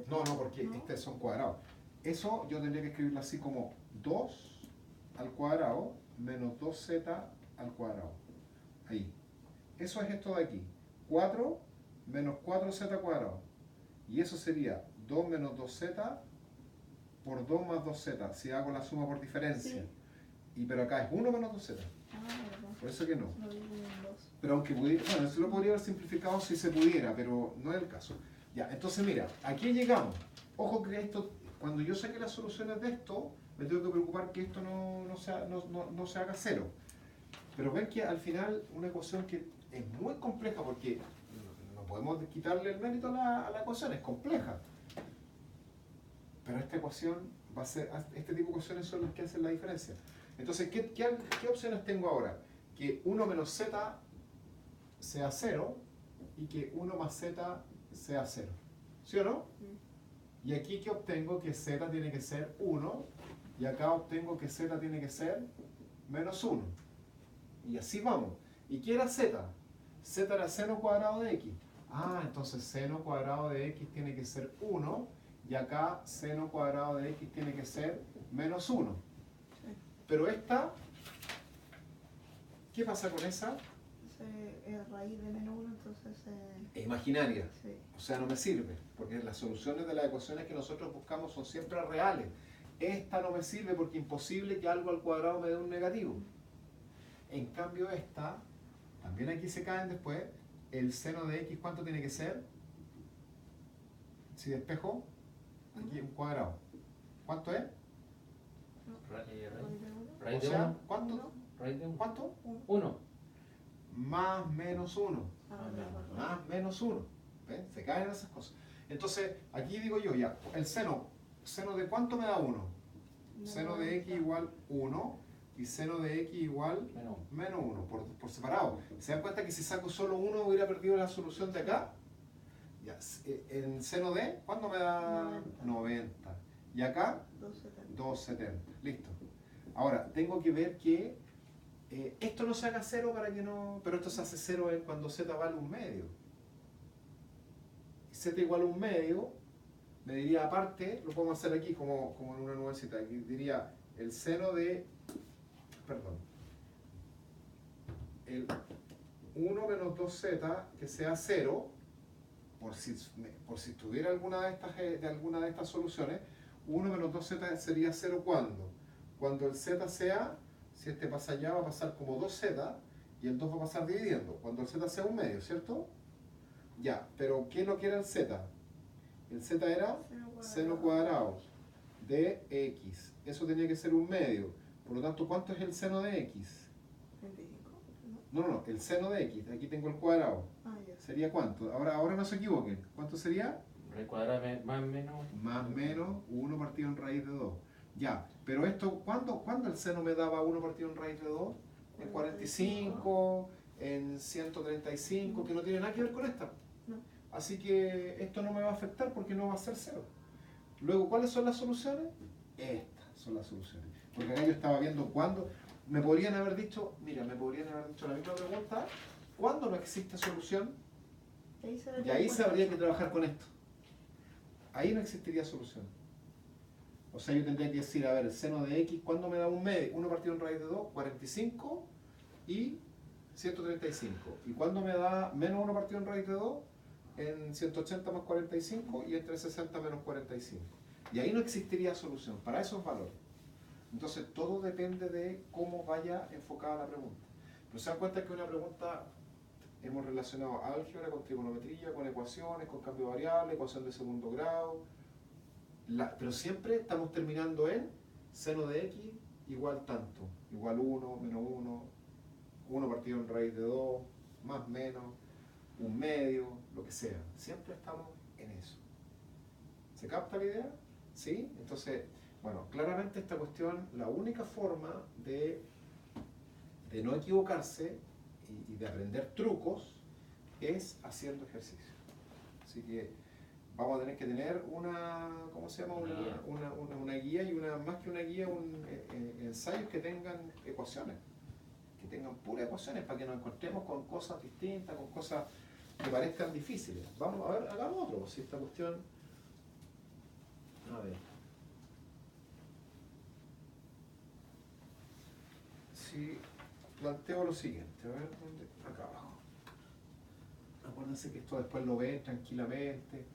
No, porque ¿no? estos son cuadrados. Eso yo tendría que escribirlo así como 2 al cuadrado menos 2z al cuadrado. Ahí. Eso es esto de aquí. 4 menos 4z cuadrado. Y eso sería 2 menos 2z por 2 más 2z, si hago la suma por diferencia. Sí. Y pero acá es 1 menos 2z. Ah, verdad. Por eso que no. Lo digo en 2. Pero aunque pudiera, bueno, eso lo podría haber simplificado si se pudiera, pero no es el caso. Ya, entonces mira, aquí llegamos. Ojo que esto, cuando yo saque las soluciones de esto, me tengo que preocupar que esto no se haga cero. Pero ven que al final una ecuación que es muy compleja porque no podemos quitarle el mérito a la ecuación, es compleja. Pero esta ecuación va a ser, este tipo de ecuaciones son las que hacen la diferencia. Entonces, ¿qué opciones tengo ahora? Que 1 menos z sea 0 y que 1 más z sea 0. ¿Sí o no? Y aquí que obtengo que z tiene que ser 1 y acá obtengo que z tiene que ser menos 1. Y así vamos. ¿Y qué era z? Z era seno cuadrado de x. Ah, entonces seno cuadrado de x tiene que ser 1 y acá seno cuadrado de x tiene que ser menos 1. Pero esta, ¿qué pasa con esa? Es raíz de menos 1, entonces... Es imaginaria. Sí. O sea, no me sirve, porque las soluciones de las ecuaciones que nosotros buscamos son siempre reales. Esta no me sirve porque es imposible que algo al cuadrado me dé un negativo. En cambio esta, también aquí se caen después, el seno de x, ¿cuánto tiene que ser? Si despejo, aquí un cuadrado. ¿Cuánto es? Raíz O de sea, 1. ¿cuánto? Raíz de 1. ¿Cuánto? 1. Más menos 1. Ah, verdad. Más menos 1. ¿Ven? Se caen esas cosas. Entonces, aquí digo yo, ya, el seno de cuánto me da 1? Seno de x igual 1 y seno de x igual menos 1 por separado. ¿Se dan cuenta que si saco solo 1 hubiera perdido la solución de acá? Ya, en seno de, ¿cuánto me da? 90. Y acá, 270. 270. Listo. Ahora, tengo que ver que esto no se haga cero para que no... Pero esto se hace cero cuando z vale un medio. Z igual a un medio, me diría aparte, lo podemos hacer aquí como en una nubecita, aquí diría el seno de... Perdón. El 1 menos 2z que sea 0, por si tuviera alguna de estas soluciones, 1 menos 2z sería 0 ¿cuándo? Cuando el z sea, si este pasa allá va a pasar como 2z y el 2 va a pasar dividiendo, cuando el z sea un medio, ¿cierto? Ya, pero ¿qué no quiere el z? El z era seno cuadrado de x, eso tenía que ser un medio, por lo tanto, ¿cuánto es el seno de x? 25. No, el seno de x, aquí tengo el cuadrado. Ah, ya. ¿Sería cuánto? Ahora no se equivoquen. ¿Cuánto sería? Raíz cuadrada más menos. Más menos 1 partido en raíz de 2. Ya, pero esto, ¿cuándo el seno me daba 1 partido en raíz de 2? En 45, en 135, que no tiene nada que ver con esta. No. Así que esto no me va a afectar porque no va a ser 0. Luego, ¿cuáles son las soluciones? Estas son las soluciones. Porque acá yo estaba viendo cuándo. Me podrían haber dicho, mira, me podrían haber dicho la misma pregunta, ¿cuándo no existe solución? Y ahí se habría que trabajar con esto. Ahí no existiría solución. O sea, yo tendría que decir, a ver, el seno de x, ¿cuándo me da un medio? 1 partido en raíz de 2, 45 y 135. ¿Y cuándo me da menos 1 partido en raíz de 2? En 180 más 45 y entre 60 menos 45. Y ahí no existiría solución para esos valores. Entonces, todo depende de cómo vaya enfocada la pregunta. Pero se dan cuenta que una pregunta hemos relacionado álgebra con trigonometría, con ecuaciones, con cambio de variable, ecuación de segundo grado. Pero siempre estamos terminando en seno de x igual tanto. Igual 1, menos 1, 1 partido en raíz de 2, más menos, un medio, lo que sea. Siempre estamos en eso. ¿Se capta la idea? ¿Sí? Entonces, bueno, claramente esta cuestión, la única forma de no equivocarse y de aprender trucos es haciendo ejercicio. Así que vamos a tener que tener una, ¿cómo se llama? Una guía y más que una guía, ensayos que tengan ecuaciones, que tengan puras ecuaciones para que nos encontremos con cosas distintas, con cosas que parezcan difíciles. Vamos a ver, hagamos otro, si esta cuestión, a ver. Si planteo lo siguiente, a ver, ¿dónde? Acá abajo. Acuérdense que esto después lo ven tranquilamente.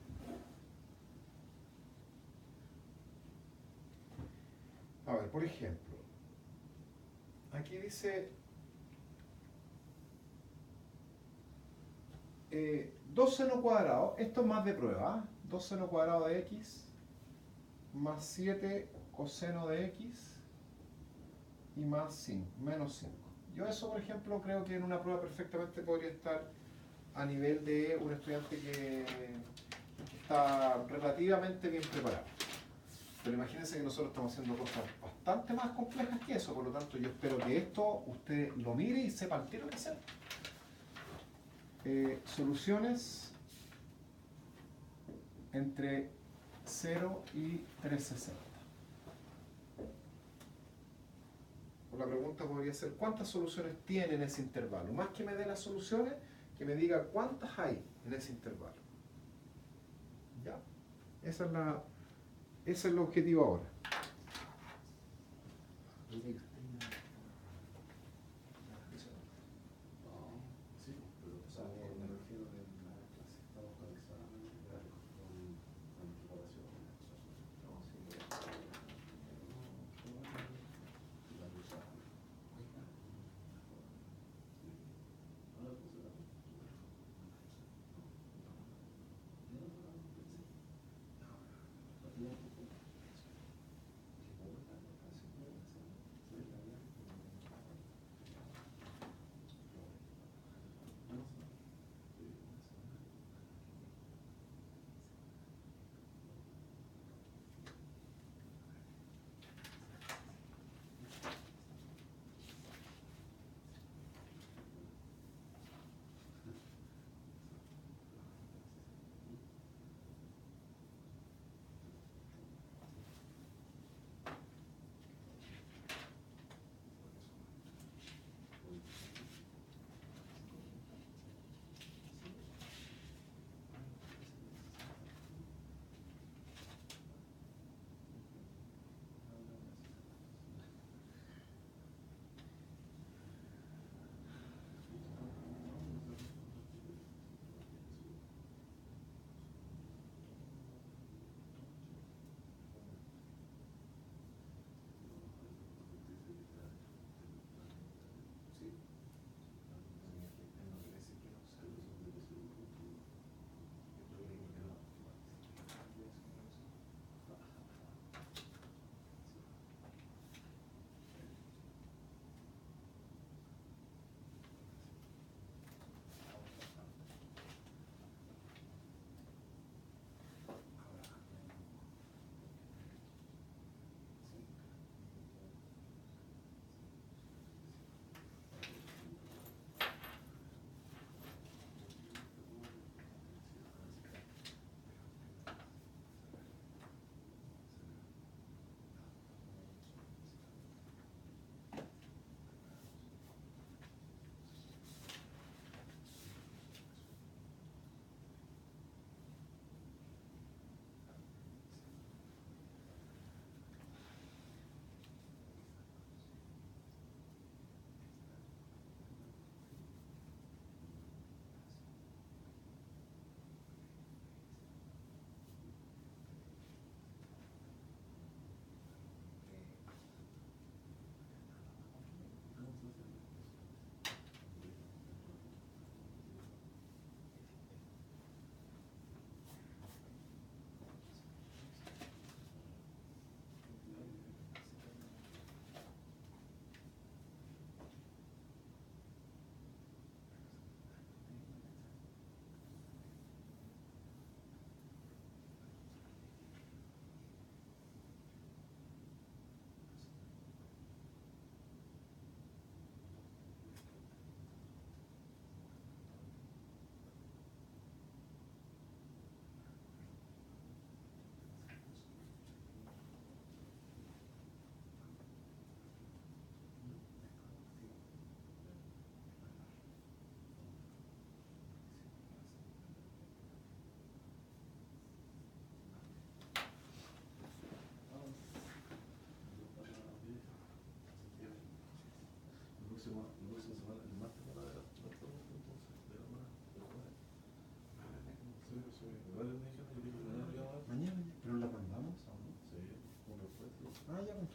A ver, por ejemplo, aquí dice 2 seno cuadrado, esto es más de prueba, 2 seno cuadrado de x más 7 coseno de x y más 5, menos 5. Yo eso, por ejemplo, creo que en una prueba perfectamente podría estar a nivel de un estudiante que está relativamente bien preparado. Pero imagínense que nosotros estamos haciendo cosas bastante más complejas que eso, por lo tanto yo espero que esto usted lo mire y sepa el tiro que hacer. Soluciones entre 0 y 360. La pregunta podría ser, ¿cuántas soluciones tiene en ese intervalo? Más que me dé las soluciones, que me diga cuántas hay en ese intervalo. ¿Ya? Ese es el objetivo ahora.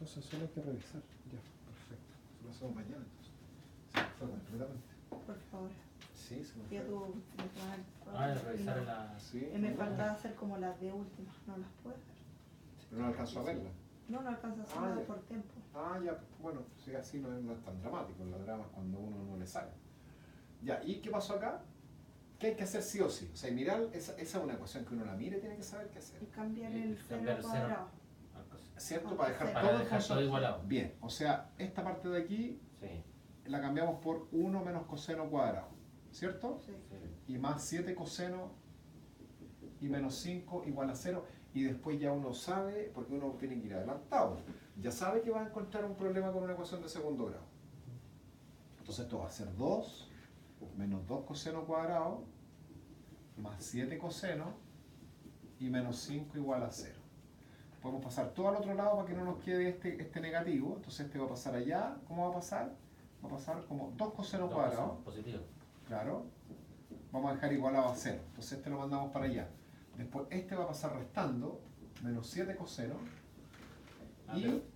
Entonces solo hay que revisar. Ya, perfecto. Lo hacemos mañana entonces. Se me fue completamente. Por favor. Sí, se me Ya fue. tú revisar la... Sí, me faltaba hacer como las de últimas, no las puedo hacer. pero no alcanzo a verla. No alcanzo a hacer Ah, nada ya. por tiempo. Ah, ya, bueno, si así no es tan dramático. La drama es cuando uno no le sale. Ya, ¿y qué pasó acá? ¿Qué hay que hacer sí o sí? O sea, mirar, esa es una ecuación que uno la mire y tiene que saber qué hacer. Y cambiar Y el cambiar seno el seno. cuadrado. ¿Cierto? Para dejar Para todo dejar todo funcional. igualado. Bien, o sea, esta parte de aquí Sí. la cambiamos por 1 menos coseno cuadrado, ¿cierto? Sí. Y más 7 coseno y menos 5 igual a 0. Y después ya uno sabe, porque uno tiene que ir adelantado, ya sabe que va a encontrar un problema con una ecuación de segundo grado. Entonces esto va a ser 2 menos 2 coseno cuadrado más 7 coseno y menos 5 igual a 0. Podemos pasar todo al otro lado para que no nos quede este negativo. Entonces este va a pasar allá. ¿Cómo va a pasar? Va a pasar como 2 coseno cuadrado. Positivo. Claro. Vamos a dejar igualado a 0. Entonces este lo mandamos para allá. Después este va a pasar restando. Menos 7 coseno.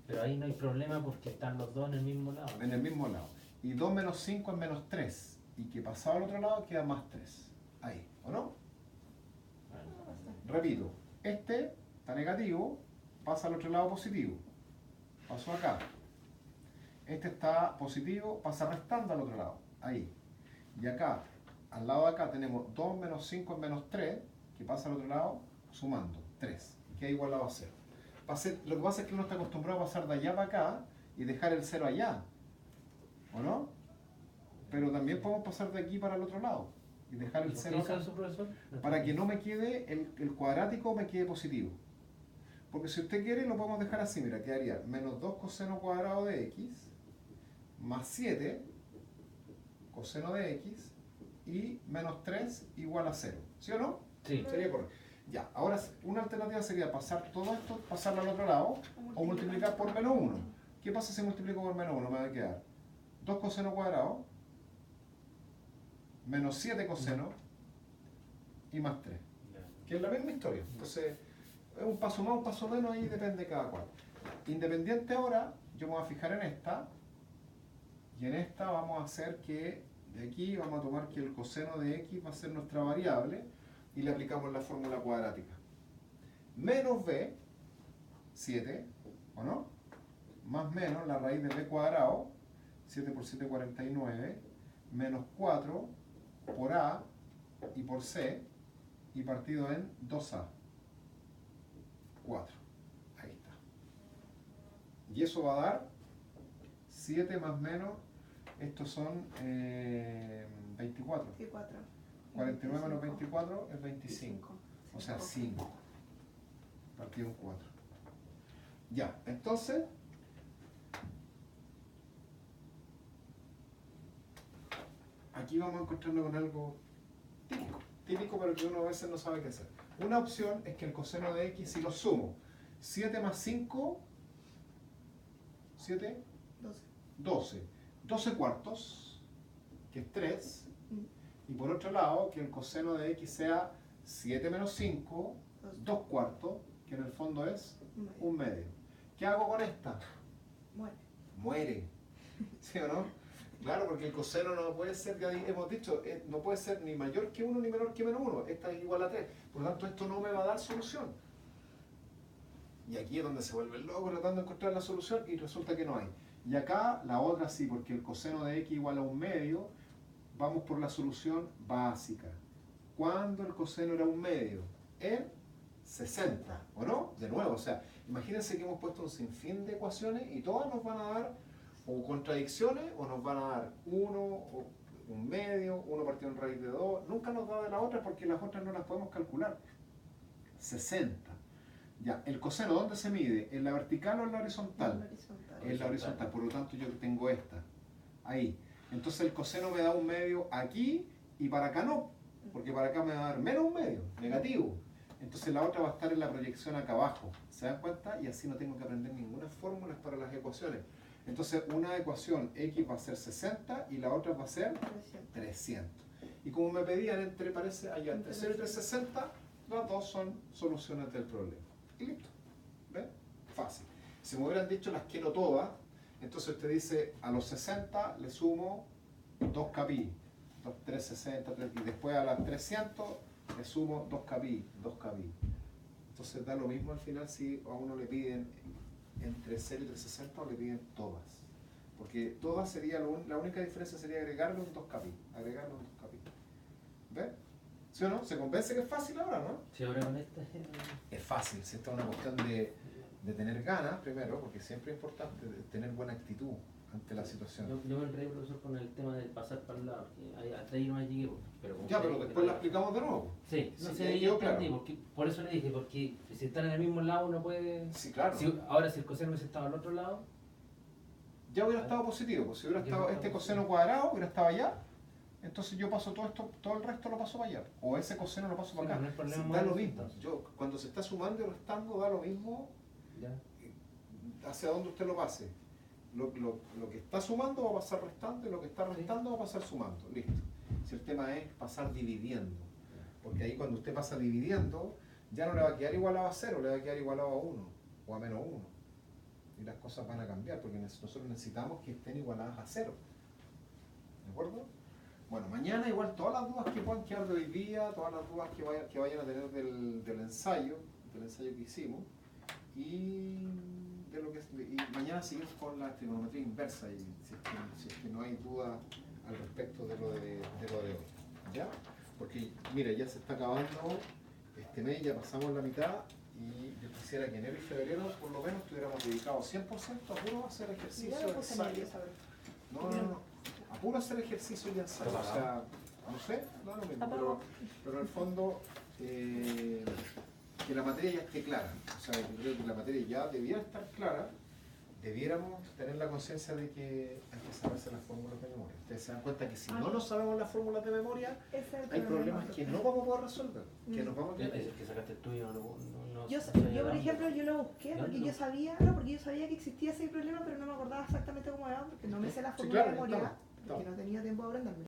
Pero ahí no hay problema porque están los dos en el mismo lado. En el mismo lado. Y 2 menos 5 es menos 3. Y que pasado al otro lado queda más 3. Ahí. ¿O no? Repito. Este está negativo. Pasa al otro lado positivo. Pasó acá. Este está positivo, pasa restando al otro lado. Ahí. Y acá, al lado de acá tenemos 2 menos 5 es menos 3, que pasa al otro lado sumando 3, que es igualado a 0. Lo que pasa es que uno está acostumbrado a pasar de allá para acá y dejar el 0 allá. ¿O no? Pero también podemos pasar de aquí para el otro lado y dejar el 0 acá. ¿Eso, profesor? Para que no me quede el cuadrático, me quede positivo. Porque si usted quiere, lo podemos dejar así. Mira, quedaría menos 2 coseno cuadrado de x más 7 coseno de x y menos 3 igual a 0. ¿Sí o no? Sí. Sería correcto. Ya, ahora una alternativa sería pasar todo esto, pasarlo al otro lado o multiplicar por menos 1. ¿Qué pasa si multiplico por menos 1? Me va a quedar 2 coseno cuadrado menos 7 coseno y más 3. Que es la misma historia. Entonces, es un paso más, un paso menos, ahí depende de cada cual. Independiente ahora, yo me voy a fijar en esta, y en esta vamos a hacer que, de aquí vamos a tomar que el coseno de x va a ser nuestra variable, y le aplicamos la fórmula cuadrática. Menos b, 7, ¿o no? Más menos la raíz de b cuadrado, 7 por 7, 49, menos 4 por a y por c, y partido en 2a. 4. Ahí está. Y eso va a dar 7 más menos, estos son 24. 24. 49 menos 24 es 25. O sea, 5. Partido en 4. Ya, entonces, aquí vamos a encontrarnos con algo típico. Típico, pero que uno a veces no sabe qué hacer. Una opción es que el coseno de x, si lo sumo, 7 más 5, 7, 12. 12. 12 cuartos, que es 3. Y por otro lado, que el coseno de x sea 7 menos 5, 2 cuartos, que en el fondo es 1 medio. ¿Qué hago con esta? Muere. Muere. ¿Sí o no? Claro, porque el coseno no puede ser, ya hemos dicho, no puede ser ni mayor que 1 ni menor que menos 1. Esta es igual a 3. Por lo tanto, esto no me va a dar solución. Y aquí es donde se vuelve loco tratando de encontrar la solución y resulta que no hay. Y acá la otra sí, porque el coseno de x igual a 1 medio, vamos por la solución básica. ¿Cuándo el coseno era 1 medio? En 60, ¿o no? De nuevo, o sea, imagínense que hemos puesto un sinfín de ecuaciones y todas nos van a dar o contradicciones o nos van a dar 1 o 1 medio, 1 partido en raíz de 2. Nunca nos da de las otras porque las otras no las podemos calcular. 60. Ya, ¿el coseno dónde se mide? ¿En la vertical o en la horizontal? En la horizontal, por lo tanto yo tengo esta. Ahí. Entonces el coseno me da 1 medio aquí y para acá no, porque para acá me va a dar menos 1 medio, negativo. Entonces la otra va a estar en la proyección acá abajo. ¿Se dan cuenta? Y así no tengo que aprender ninguna fórmula para las ecuaciones. Entonces una ecuación x va a ser 60 y la otra va a ser 300. Y como me pedían entre 0 y 360, las dos son soluciones del problema. Y listo. ¿Ven? Fácil. Si me hubieran dicho las quiero todas, entonces usted dice a los 60 le sumo 2 kpi, 360, y después a las 300 le sumo 2 kpi, 2 kpi. Entonces da lo mismo al final si a uno le piden entre 0 y 360 o le piden todas. Porque todas sería, la única diferencia sería agregarle un 2 kpi, agregarle un 2 kpi. ¿Ves? ¿Sí o no? ¿Se convence que es fácil ahora, no? Si ahora con esta Es fácil, si esta es una cuestión de tener ganas primero, porque siempre es importante tener buena actitud ante la situación. yo me enredé, profesor, con el tema del pasar para el lado, que hasta ahí no llegué. Pero Ya, pero después la explicamos de nuevo. Sí, no Sí, sé, ya yo quedó entendí, claro. porque, por eso le dije, porque si están en el mismo lado uno puede... Sí, claro. Ahora si el coseno hubiese estado al otro lado, Ya hubiera estado positivo, pues si hubiera Ya estado hubiera este estado coseno cuadrado, hubiera estado allá, entonces yo paso todo esto, todo el resto lo paso para allá. O ese coseno lo paso sí, para acá. no hay problema Sí, más da lo de mismo. resultados. Yo, cuando se está sumando y restando, da lo mismo ya. hacia donde usted lo pase. Lo que está sumando va a pasar restando y lo que está restando va a pasar sumando. Listo. Si el tema es pasar dividiendo. Porque ahí cuando usted pasa dividiendo, ya no le va a quedar igualado a 0, le va a quedar igualado a 1 o a menos 1. Y las cosas van a cambiar porque nosotros necesitamos que estén igualadas a 0. ¿De acuerdo? Bueno, mañana igual todas las dudas que puedan quedar de hoy día, todas las dudas que vayan a tener del ensayo que hicimos, y de lo que y mañana seguimos con la trigonometría inversa y si es que no hay duda al respecto de lo de hoy. ¿Ya? Porque mira, ya se está acabando este mes, ya pasamos la mitad y yo quisiera que enero y febrero por lo menos estuviéramos dedicados 100% a puro hacer ejercicio Ya me de puse ensayo. nerviosa, pero- No. A puro hacer ejercicio y ensayo. O sea, no sé, no es lo mismo. Pero en el fondo, que la materia ya esté clara. O sea, yo creo que la materia ya debiera estar clara. Debiéramos tener la conciencia de que hay que saberse las fórmulas de memoria. Ustedes se dan cuenta que si no nos sabemos las fórmulas de memoria, Ese es el hay problema. problemas que no vamos a poder resolver. Que nos vamos a Ya, quedar. es que sacaste el tuyo, Yo, por ejemplo, yo lo busqué porque yo sabía, porque yo sabía que existía ese problema, pero no me acordaba exactamente cómo era, porque no me sé la Sí, fórmula claro, de memoria, estamos. porque no he tenido tiempo de aprenderme.